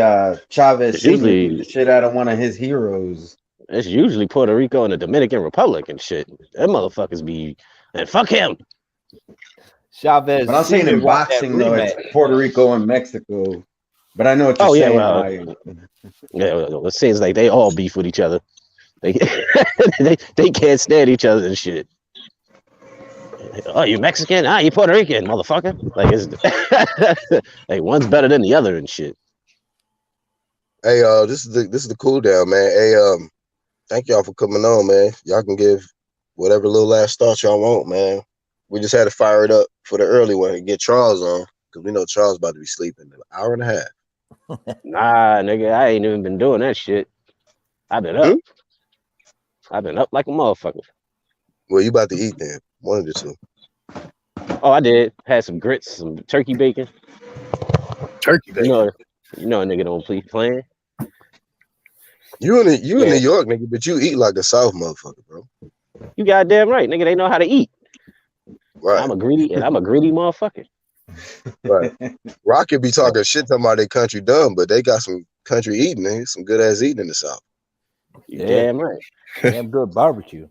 Chavez usually the shit out of one of his heroes. It's usually Puerto Rico and the Dominican Republic and shit. Them motherfuckers be and fuck him. Chavez. But I'm saying in boxing though, it's Puerto Rico and Mexico. But I know what you're saying. It seems like they all beef with each other. They can't stand each other and shit. Oh, you Mexican? You Puerto Rican, motherfucker. Like it's like one's better than the other and shit. Hey, this is the cool down, man. Hey, thank y'all for coming on, man. Y'all can give whatever little last thoughts y'all want, man. We just had to fire it up for the early one and get Charles on because we know Charles about to be sleeping in an hour and a half. Nah, nigga, I ain't even been doing that shit. I've been up. I've been up like a motherfucker. Well, you about to eat then. One of the two. Oh, I did. Had some grits, some turkey bacon. Turkey bacon. You know a nigga don't please playing. You in New York, nigga, but you eat like a South motherfucker, bro. You goddamn right, nigga. They know how to eat. Right. I'm a greedy motherfucker. Right. Rocket be talking shit talking about they country dumb, but they got some country eating, nigga. Some good ass eating in the South. You damn right. Damn good barbecue.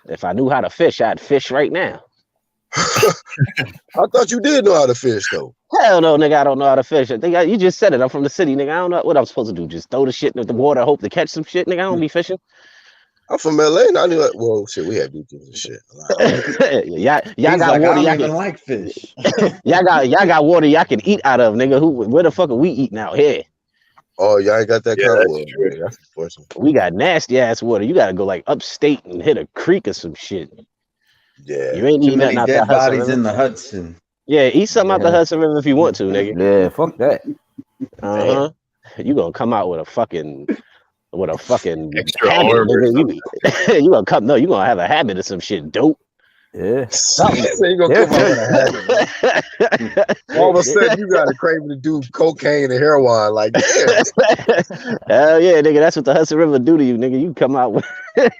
If I knew how to fish, I'd fish right now. I thought you did know how to fish, though. Hell no, nigga, I don't know how to fish. You just said it. I'm from the city, nigga. I don't know what I'm supposed to do. Just throw the shit in the water, hope to catch some shit, nigga. I don't be fishing. I'm from LA, and I knew that. Well, shit, we have beaches and shit. y'all got water. Y'all even like fish. y'all got water y'all can eat out of, nigga. Where the fuck are we eating out here? Oh, y'all ain't got that kind of water. That's unfortunate. We got nasty ass water. You gotta go like upstate and hit a creek or some shit. Yeah, you ain't eating nothing out dead the Hudson bodies River. In the Hudson. Yeah, eat something out the Hudson River if you want to, nigga. Yeah, fuck that. You gonna come out with a fucking extra habit, arm or nigga. You gonna come? No, you gonna have a habit of some shit, dope. Yeah, something. You gonna come out with a habit. All of a sudden, you got a craving to do cocaine and heroin. Like, damn. Hell yeah, nigga. That's what the Hudson River do to you, nigga. You come out with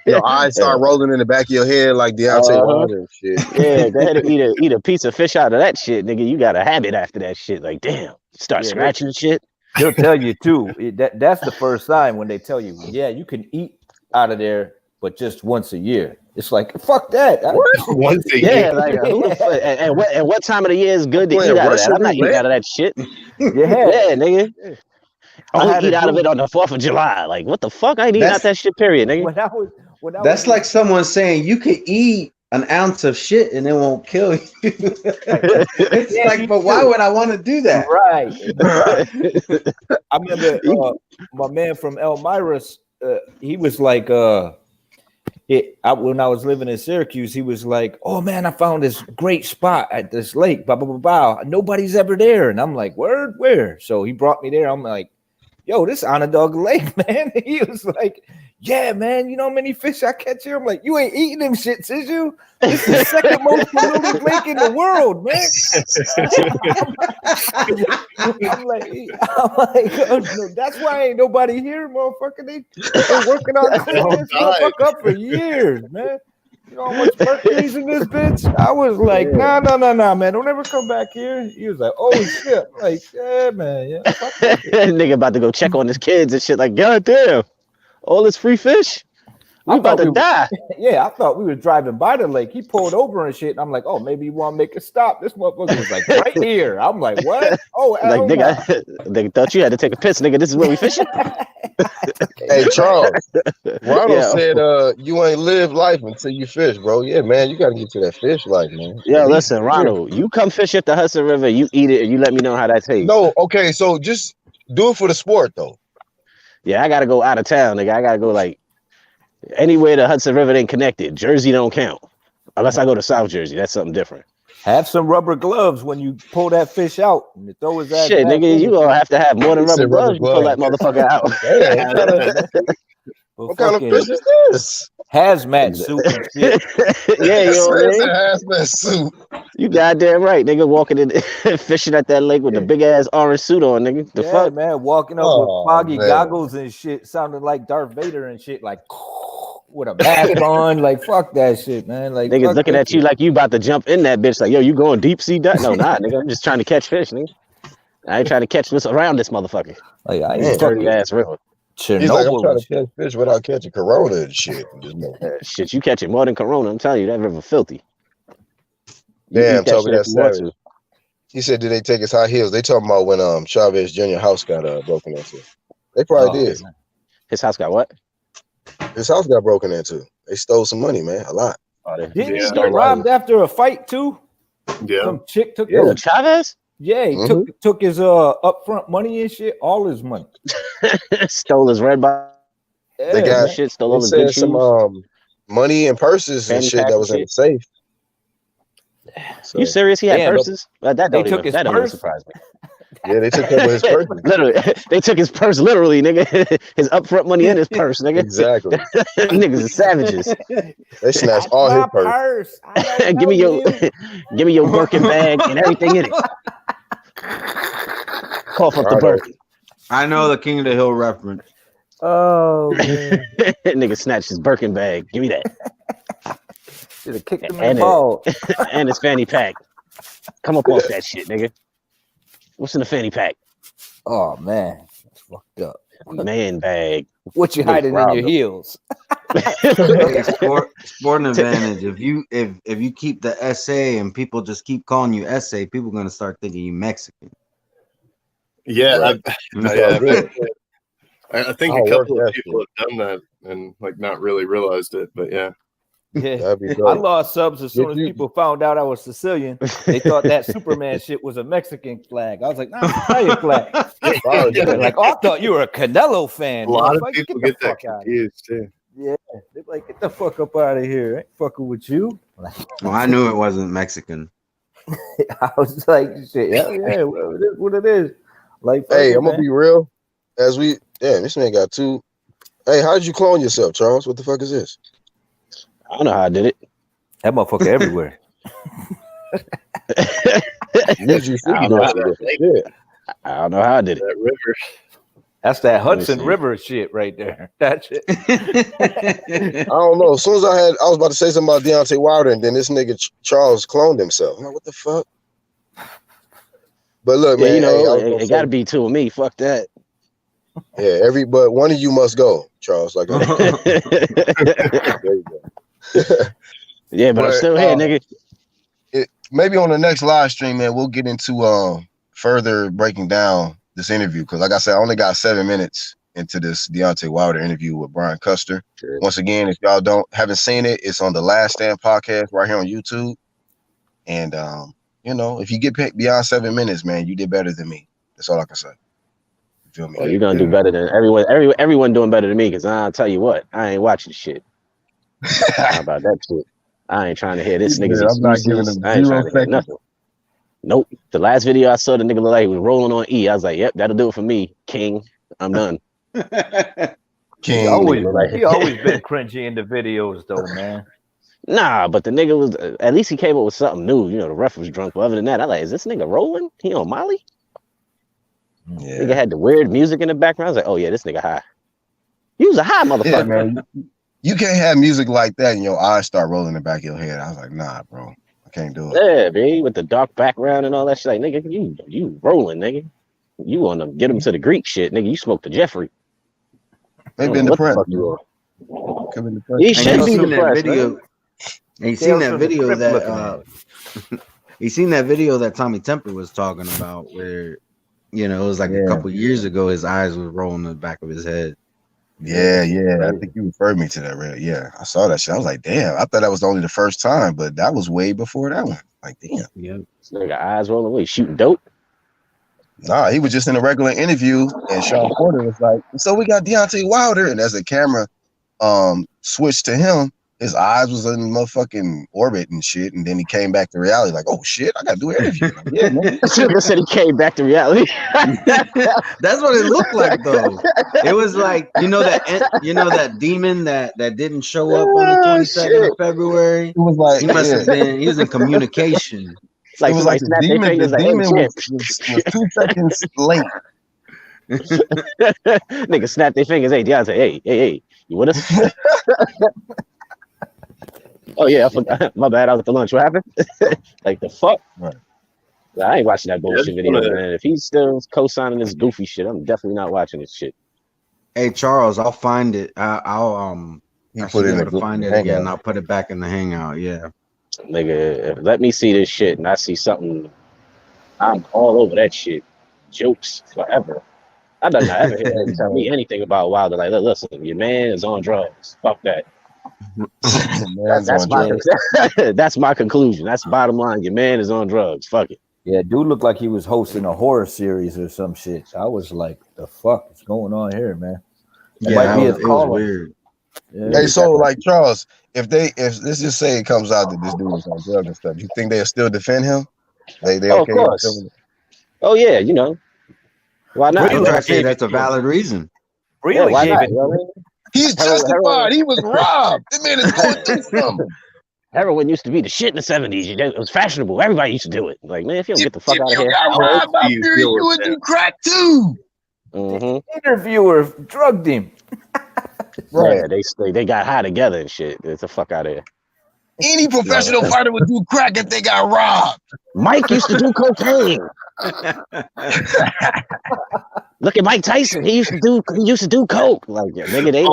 your eyes start rolling in the back of your head like Deontay Wilder and shit. Yeah, go ahead and eat a piece of fish out of that shit, nigga. You got a habit after that shit. Like, damn, start scratching shit. They'll tell you too. That's the first sign when they tell you, yeah, you can eat out of there, but just once a year. It's like, fuck that. Once a year. Yeah, like and what time of the year is good to eat out of that? I'm not eating out of that shit. Yeah, nigga. Only eat out of it on the 4th of July. Like, what the fuck? I ain't eating out that shit, period, nigga. That's like someone saying you could eat an ounce of shit and it won't kill you. It's like, but why would I want to do that? Right. I remember my man from Elmira, he was like, when I was living in Syracuse, he was like, "Oh man, I found this great spot at this lake. Blah blah blah blah. Nobody's ever there." And I'm like, "Word, where?" So he brought me there. I'm like, "Yo, this Onondaga Lake, man." He was like, "Yeah, man. You know how many fish I catch here?" I'm like, "You ain't eating them shits, is you? This is the second most polluted lake in the world, man." I'm like, oh, no, that's why ain't nobody here, motherfucker. They're working on cleaning this motherfucker up for years, man. You know how much mercury's in this bitch? I was like, nah, man. Don't ever come back here. He was like, oh shit. I'm like, yeah, man. Yeah. Nigga about to go check on his kids and shit. Like, God damn, all this free fish. We about to die. Yeah, I thought we were driving by the lake. He pulled over and shit. And I'm like, oh, maybe you want to make a stop. This motherfucker was like right here. I'm like, what? Oh, like nigga, they thought you had to take a piss, nigga. This is where we fishing. Hey, Charles, Ronald said you ain't live life until you fish, bro. Yeah, man, you gotta get to that fish life, man. Yeah, listen, Ronald, you come fish at the Hudson River, you eat it, and you let me know how that tastes. No, okay, so just do it for the sport, though. Yeah, I gotta go out of town, nigga. I gotta go like anywhere the Hudson River ain't connected. Jersey don't count. Unless I go to South Jersey. That's something different. Have some rubber gloves when you pull that fish out and you throw his ass. Shit, nigga, you gonna have to have more than rubber gloves to pull that motherfucker out. What kind of fish is this? Hazmat suit and shit. Yeah, you know what I mean? Hazmat suit. You goddamn right, nigga. Walking in, fishing at that lake with the big ass orange suit on, nigga. The fuck, man. Walking up with foggy goggles and shit, sounding like Darth Vader and shit, like with a mask on. Like fuck that shit, man. Like niggas looking at you like you about to jump in that bitch. Like, yo, you going deep sea dive? No, nah, nigga. I'm just trying to catch fish, nigga. I ain't trying to catch what's around this motherfucker. Like I ain't dirty ass river. He's like, I'm trying to catch fish without catching corona and shit. Shit, you catch it more than corona. I'm telling you, that river filthy. Damn, told me that savage. He said, did they take his high heels? They talking about when Chavez Jr. house got broken into. They probably did. Man. His house got what? His house got broken into. They stole some money, man. A lot. Didn't he get robbed after a fight too? Yeah. Some chick took Chavez? Yeah, he took his upfront money and shit, all his money. Stole his red box. Yeah, they got shit, stole all his good some money and purses and shit that was in the safe. So, you serious? He had purses? That don't even surprise me. Yeah, they took his purse. Literally, they took his purse literally, nigga. His upfront money and his purse, nigga. Exactly. Niggas are savages. They snatched all his purse. give me your Birkin bag and everything in it. Cough up the Birkin. I know the King of the Hill reference. Oh man. Nigga snatched his Birkin bag. Give me that. Should have kicked him in the ball. And his fanny pack. Come up off that shit, nigga. What's in the fanny pack? Oh man, that's fucked up. Man bag. What you hiding in your heels? Sporting advantage. If you keep the SA and people just keep calling you SA, people are gonna start thinking you Mexican. Yeah, right. I think a couple of people have done that and like not really realized it, but yeah. Yeah, I lost subs as soon as people found out I was Sicilian. They thought that Superman shit was a Mexican flag. I was like, "No, it's Italian flag." Like, oh, I thought you were a Canelo fan. A lot of people get that confused too. Yeah, they're like, "Get the fuck up out of here! I ain't fucking with you." Well, I knew it wasn't Mexican. I was like, "Shit, yeah, well, it is what it is." Like, hey, I'm gonna be real. This man got two. Hey, how did you clone yourself, Charles? What the fuck is this? I don't know how I did it. That motherfucker everywhere. I don't know how I did it. That river. That's that Hudson River shit right there. That shit. I don't know. As soon as I was about to say something about Deontay Wilder, and then this nigga Charles cloned himself. I'm like, what the fuck? But look, man, you know, it got to be two of me. Fuck that. Yeah, but one of you must go, Charles. Like, there you go. Yeah, but I'm still here, nigga. Maybe on the next live stream, man, we'll get into further breaking down this interview because, like I said, I only got 7 minutes into this Deontay Wilder interview with Brian Custer. Sure. Once again, if y'all haven't seen it, it's on the Last Stand podcast right here on YouTube. And you know, if you get beyond 7 minutes, man, you did better than me. That's all I can say. You feel me? Well, you're gonna do better than everyone. Everyone doing better than me, because I'll tell you what, I ain't watching shit. How about that shit? I ain't trying to hear this nigga's excuses. I'm not giving him I ain't trying to hear nothing. Nope. The last video I saw, the nigga looked like he was rolling on E. I was like, yep, that'll do it for me, King. I'm done. King. He always been cringy in the videos, though, man. Nah, but the nigga was, at least he came up with something new. You know, the ref was drunk. But other than that, I like, is this nigga rolling? He on Molly? Yeah. Nigga had the weird music in the background. I was like, oh yeah, this nigga high. He was a high motherfucker. Yeah, man. You can't have music like that and your eyes start rolling in the back of your head. I was like, nah, bro. I can't do it. Yeah, man, with the dark background and all that shit. Like, nigga, you rolling, nigga. You want to get him to the Greek shit, nigga. You smoked the Jeffrey. They've been depressed. He should be depressed. He seen that video that he seen that video that Tommy Temper was talking about, where you know it was like a couple years ago. His eyes was rolling in the back of his head. Yeah. I think you referred me to that. Really? Yeah, I saw that shit. I was like, damn. I thought that was only the first time, but that was way before that one. Like, damn. Yeah, this nigga eyes rolling away, shooting dope. Nah, he was just in a regular interview, and Sean Porter was like, "So we got Deontay Wilder," and as the camera switched to him, his eyes was in motherfucking orbit and shit, and then he came back to reality. Like, oh shit, I gotta do an interview. Like, yeah, man. I said he came back to reality. That's what it looked like, though. It was like you know that demon that didn't show up on the 22nd of February. It was like he must have been. He was in communication. Like, it was like the demon was 2 seconds late. Nigga snap their fingers. Hey, Deontay, hey, you with us? Oh yeah, I forgot. My bad. I was at the lunch. What happened? Like the fuck? Right. I ain't watching that bullshit video, man. If he's still co-signing this goofy shit, I'm definitely not watching this shit. Hey Charles, I'll find it. I'll put it in find it again. I'll put it back in the hangout. Yeah. Nigga, let me see this shit and I see something. I'm all over that shit. Jokes forever. I don't ever hear him tell me anything about Wilder. Like, listen, your man is on drugs. Fuck that. That's my conclusion. That's bottom line. Your man is on drugs. Fuck it. Yeah, dude looked like he was hosting a horror series or some shit. I was like, the fuck is going on here, man? It was weird. Yeah, hey, so like Charles, if let's just say it comes out that this dude was on drugs and stuff, you think they'll still defend him? They okay? Of course. Oh yeah, you know. Why not? I say that's a valid reason. Really? Yeah, why not? He's justified. He was robbed. This man is going through something. Heroin used to be the shit in the 70s. It was fashionable. Everybody used to do it. Like, man, if you don't get the fuck out of here. You got robbed by Fury, you would do crack too. The interviewer drugged him. Right. Yeah, they got high together and shit. Get the fuck out of here. Any professional fighter would do crack if they got robbed. Mike used to do cocaine. Look at Mike Tyson. He used to do coke. Like, nigga, they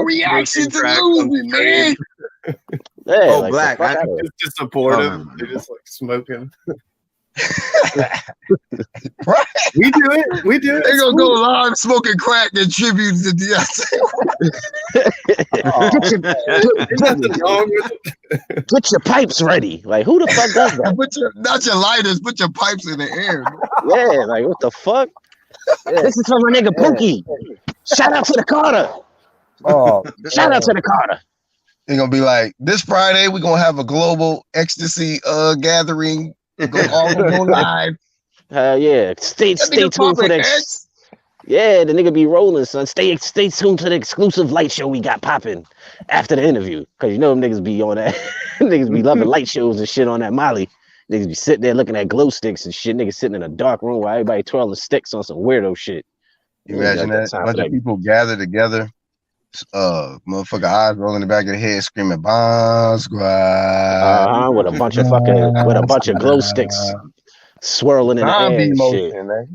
reaction to losing, man. Yeah, like, Black. Just supportive. They're just like smoking. Right. We do it. They're gonna go live smoking crack in tribute to Deontay. Get your pipes ready. Like, who the fuck does that? Not your lighters, put your pipes in the air. Yeah, like what the fuck? Yeah. This is for my nigga Pookie. Shout out to the Carter. Shout out to the Carter. They're gonna be like, this Friday we're gonna have a global ecstasy gathering. Go live. Yeah. Stay tuned for that. Yeah, the nigga be rolling, son. Stay tuned to the exclusive light show we got popping after the interview. Cause you know them niggas be on that. Niggas be loving light shows and shit on that Molly. Niggas be sitting there looking at glow sticks and shit. Niggas sitting in a dark room while everybody twirling sticks on some weirdo shit. You imagine that? A bunch of people gather together. Motherfucker eyes rolling in the back of the head, screaming "Bomb Squad!" With a bunch of glow sticks swirling in the air.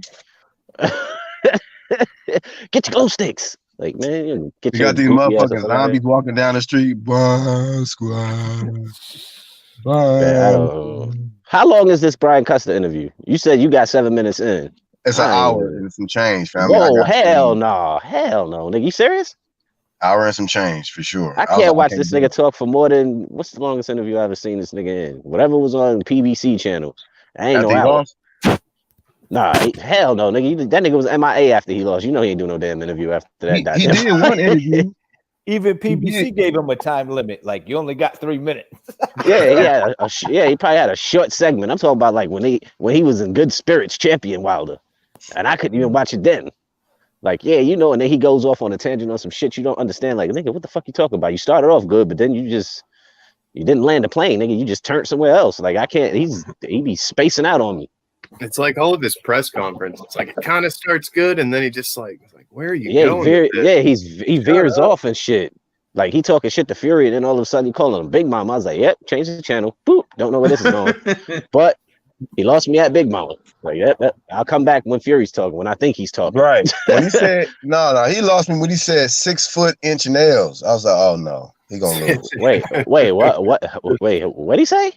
Get your glow sticks, like man. You got these motherfucking zombies walking down the street. Bomb Squad. How long is this Brian Custer interview? You said you got 7 minutes in. It's an hour and some change, family. Whoa, hell no, nigga. You serious? Hour and some change for sure. I can't watch this nigga talk for more than what's the longest interview I ever seen this nigga in? Whatever was on PBC channel. I ain't no hour. Nah, hell no, nigga. That nigga was MIA after he lost. You know he ain't do no damn interview after that. He did one interview. Even PBC gave him a time limit. Like, you only got 3 minutes. Yeah, he probably had a short segment. I'm talking about like when he was in good spirits, champion Wilder, and I couldn't even watch it then. Like, yeah, you know, and then he goes off on a tangent on some shit you don't understand. Like, nigga, what the fuck you talking about? You started off good, but then you didn't land the plane, nigga. You just turned somewhere else. Like, I can't. He be spacing out on me. It's like all of his press conference. It's like it kind of starts good, and then he just like, where are you going? He veers off and shit. Like, he talking shit to Fury, and then all of a sudden he calling him Big Mama. I was like, yep, change the channel. Boop. Don't know where this is going. But he lost me at Big Mama. Like, yep, I'll come back when Fury's talking, when I think he's talking. Right. When he said, no, he lost me when he said 6 foot inch nails. I was like, oh no, he gonna lose. Wait, what'd he say?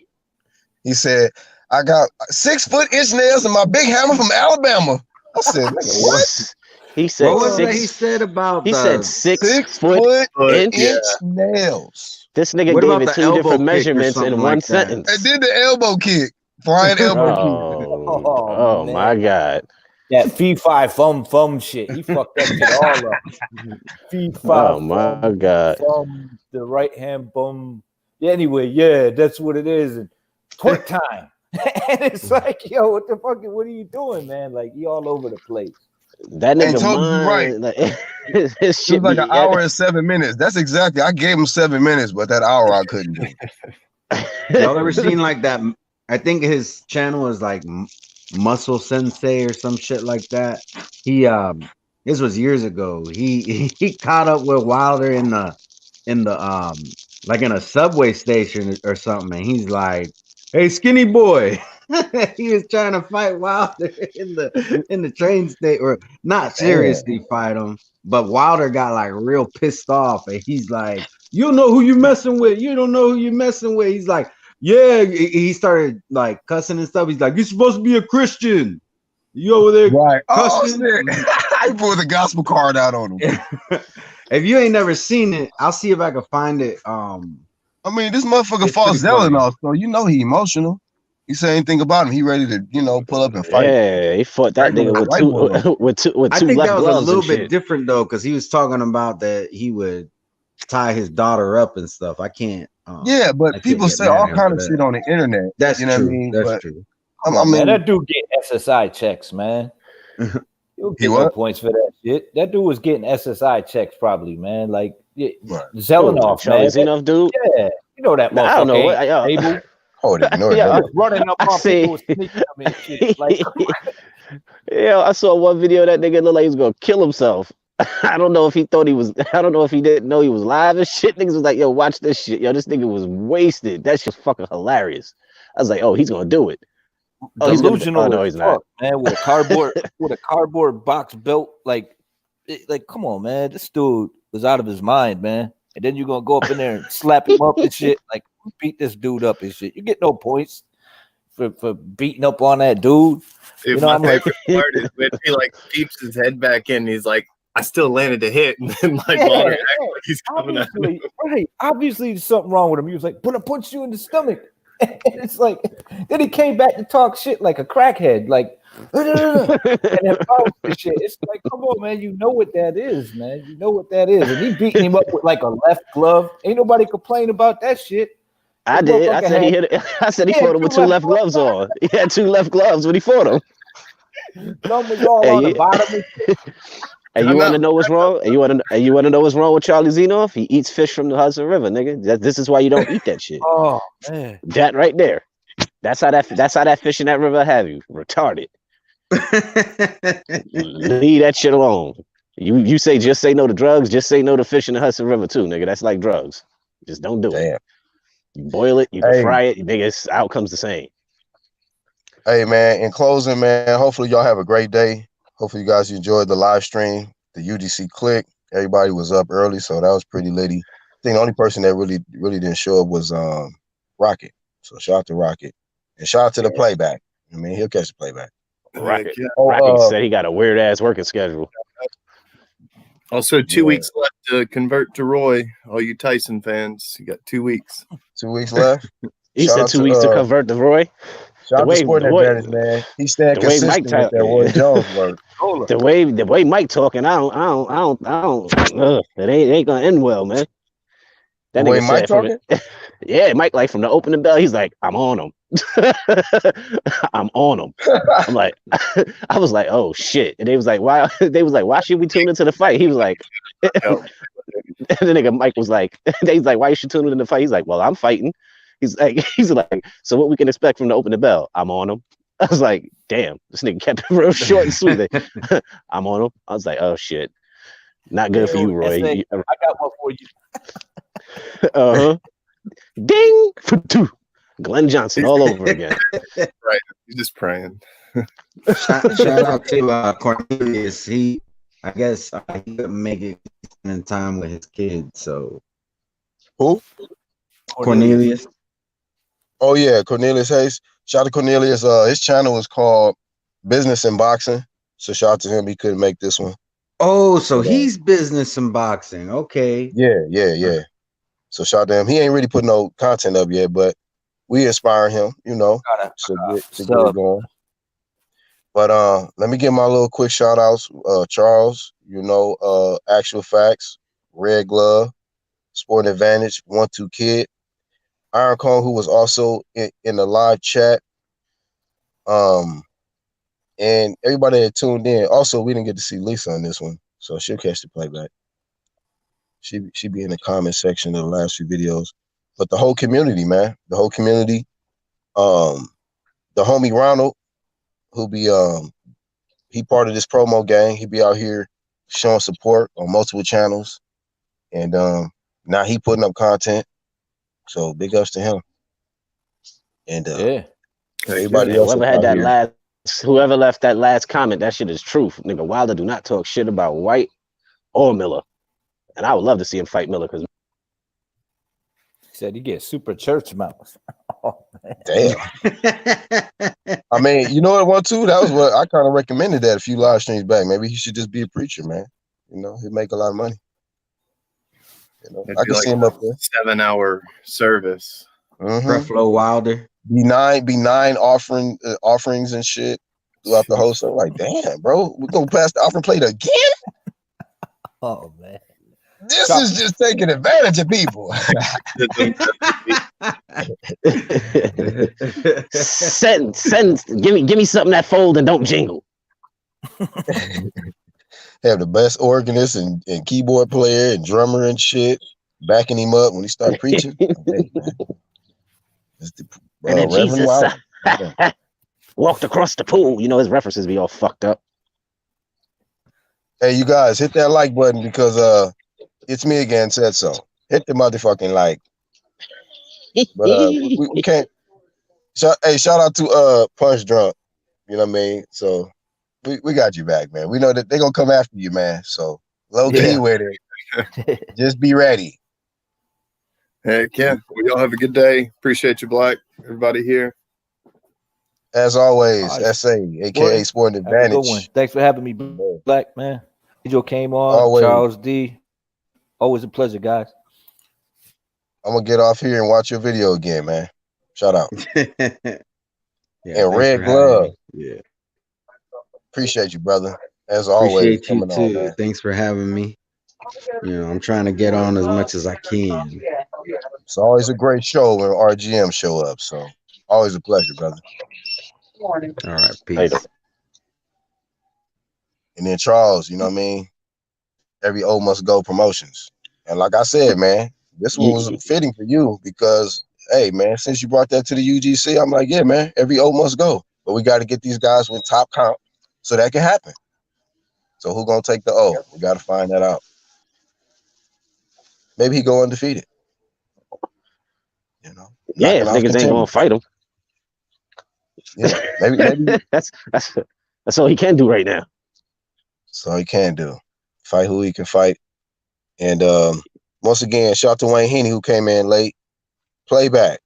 He said, I got 6 foot inch nails and my big hammer from Alabama. I said, what? He said what was that he said about he said 6 foot inch nails. This nigga gave it 2 different measurements in one sentence. I did the elbow kick. Flying elbow kick. Oh my God. That fee-fi fum shit. He fucked that shit all up. Fee-fi. Oh my God. Fum, the right hand bum. Anyway, yeah, that's what it is. And twerk time. And it's like, yo, what the fuck? What are you doing, man? Like, you all over the place. That nigga right. Like, it was like an hour and 7 minutes. That's exactly. I gave him 7 minutes, but that hour I couldn't do. Y'all ever seen like that? I think his channel is like Muscle Sensei or some shit like that. He this was years ago. He caught up with Wilder in the like in a subway station or something, and he's like, "Hey, skinny boy." He was trying to fight Wilder in the train state, or not seriously fight him, but Wilder got like real pissed off, and he's like, "You don't know who you messing with. You don't know who you messing with." He's like, "Yeah." He started like cussing and stuff. He's like, "You're supposed to be a Christian. You over there cussing?" I pulled the gospel card out on him. If you ain't never seen it, I'll see if I can find it. I mean, this motherfucker fought Zellin off, so you know he emotional. He said anything about him, he ready to, pull up and fight. Yeah, he fought that nigga with two I think left that was a gloves little and bit shit. different though, because he was talking about that he would tie his daughter up and stuff. I can't. Yeah, but people say all kind of shit on the internet. That's you know true. what I mean? That's but, true. I mean, that dude get SSI checks, man. You'll get no points for that shit. That dude was getting SSI checks, probably, man. Like Zelenoff, man. Zelenoff, dude. Yeah, you know that motherfucker. I don't know what. Able. Running up on people, sneaking them and shit. Like, yeah, I saw one video that nigga looked like he was gonna kill himself. I don't know if he thought he was. I don't know if he didn't know he was live and shit. Niggas was like, "Yo, watch this shit. Yo, this nigga was wasted. That's just fucking hilarious." I was like, "Oh, he's gonna do it." Oh, delusional. No, he's not. Man, with a cardboard box belt, like, come on, man. This dude was out of his mind, man. And then you're gonna go up in there and slap him up and shit. Like, beat this dude up and shit. You get no points for beating up on that dude. Dude, my favorite part is when he like keeps his head back in. He's like, I still landed a hit, and then Wilder acts like he's coming at him. Right. Obviously, there's something wrong with him. He was like, "But I punched you in the stomach." And it's like, then he came back to talk shit like a crackhead, like, and then the shit. It's like, come on, man, you know what that is, man. You know what that is. And he beating him up with like a left glove. Ain't nobody complain about that shit. I did. I said he hit it. I said he fought him with 2 left gloves on. He had 2 left gloves when he fought him. Thumb was all on the bottom. And you want to know what's wrong? And you want to know what's wrong with Charlie Zenoff? He eats fish from the Hudson River, nigga. This is why you don't eat that shit. Oh man, that right there. That's how that fish in that river have you retarded. Leave that shit alone. You say just say no to drugs. Just say no to fish in the Hudson River too, nigga. That's like drugs. Just don't do it. You boil it, you can fry it. Nigga, outcome's the same. Hey man, in closing, man. Hopefully y'all have a great day. Hopefully you guys enjoyed the live stream, the UGC click. Everybody was up early, so that was pretty litty. I think the only person that really didn't show up was Rocket. So shout out to Rocket. And shout out to the playback. I mean, he'll catch the playback. Rocket said he got a weird ass working schedule. Also, 2 weeks left to convert to Roy. All you Tyson fans, you got 2 weeks. 2 weeks left. He said 2 weeks to convert to Roy. Shout out to Sporting Advantage, man. He's staying consistent with that Roy Jones work. The way Mike talking, I don't. It ain't gonna end well, man. That the way nigga Mike talking? Yeah, Mike, like from the opening bell, he's like, I'm on him. I'm on him. I'm like, I was like, oh shit. And they was like, why? They was like, why should we tune into the fight? He was like, and the nigga Mike was like, he's like, why you should tune into the fight? He's like, well, I'm fighting. He's like, so what we can expect from the opening bell? I'm on him. I was like, damn, this nigga kept it real short and sweet. I'm on him. I was like, oh shit. Not good for you, Roy. I got one for you. Ding for two. Glenn Johnson all over again. Right. He's just praying. Shout out to Cornelius. I guess he couldn't make it in time with his kids. So who? Cornelius. Oh yeah, Cornelius Hayes. Shout out to Cornelius. His channel is called Business and Boxing. So shout out to him. He couldn't make this one. Oh, so he's business and boxing. Okay. Yeah. So shout out to him. He ain't really put no content up yet, but we inspire him, you know, to get it going. But let me give my little quick shout outs. Charles, you know, Actual Facts, Red Glove, Sporting Advantage, 1-2 Kid, Iron Cone, who was also in the live chat. And everybody that tuned in. Also, we didn't get to see Lisa on this one, so she'll catch the playback. She be in the comment section of the last few videos. But the whole community, man, the whole community. The homie Ronald, who be he part of this promo gang. He be out here showing support on multiple channels, and now he putting up content. So big ups to him. And everybody else. Whoever left that last comment, that shit is truth. Nigga, Wilder do not talk shit about White or Miller. And I would love to see him fight Miller because he said he gets super church mouth. Oh, damn. I mean, you know what, too? That was what I kind of recommended that a few live streams back. Maybe he should just be a preacher, man. You know, he'd make a lot of money. You know, I can see him up there. 7-hour service. Ruffalo Wilder. Be nine offerings and shit throughout the whole show. Like, damn, bro, we're gonna pass the offering plate again. Oh man, this is just taking advantage of people. Give me something that fold and don't jingle. Have the best organist and keyboard player and drummer and shit backing him up when he started preaching. Hey, and then Jesus walked across the pool. You know, his references be all fucked up. Hey, you guys, hit that like button because it's me again said so. Hit the motherfucking like. But we can't. Shout out to Punch Drunk. You know what I mean? So we got you back, man. We know that they're gonna come after you, man. So low key with it. Just be ready. Heck yeah. Well, y'all have a good day. Appreciate you, Black. Everybody here. As always, SA, aka Sporting Advantage. Thanks for having me, Black, man. Joe came on. Always. Charles D. Always a pleasure, guys. I'm gonna get off here and watch your video again, man. Shout out. And Red Glove. Yeah. Appreciate you, brother. As always. Appreciate you too. On, thanks for having me. You know, I'm trying to get on as much as I can. It's always a great show when RGM show up. So always a pleasure, brother. All right, peace. And then Charles, you know what I mean? Every O must go promotions. And like I said, man, this one was fitting for you because, hey, man, since you brought that to the UGC, I'm like, yeah, man, every O must go. But we got to get these guys with top count so that can happen. So who gonna take the O? We got to find that out. Maybe he go undefeated. You know? Yeah, niggas ain't gonna fight him. Yeah, maybe. That's all he can do right now. That's all he can do. Fight who he can fight. And once again, shout out to Wayne Heney who came in late. Playback.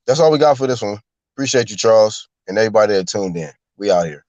That's all we got for this one. Appreciate you, Charles, and everybody that tuned in. We out here.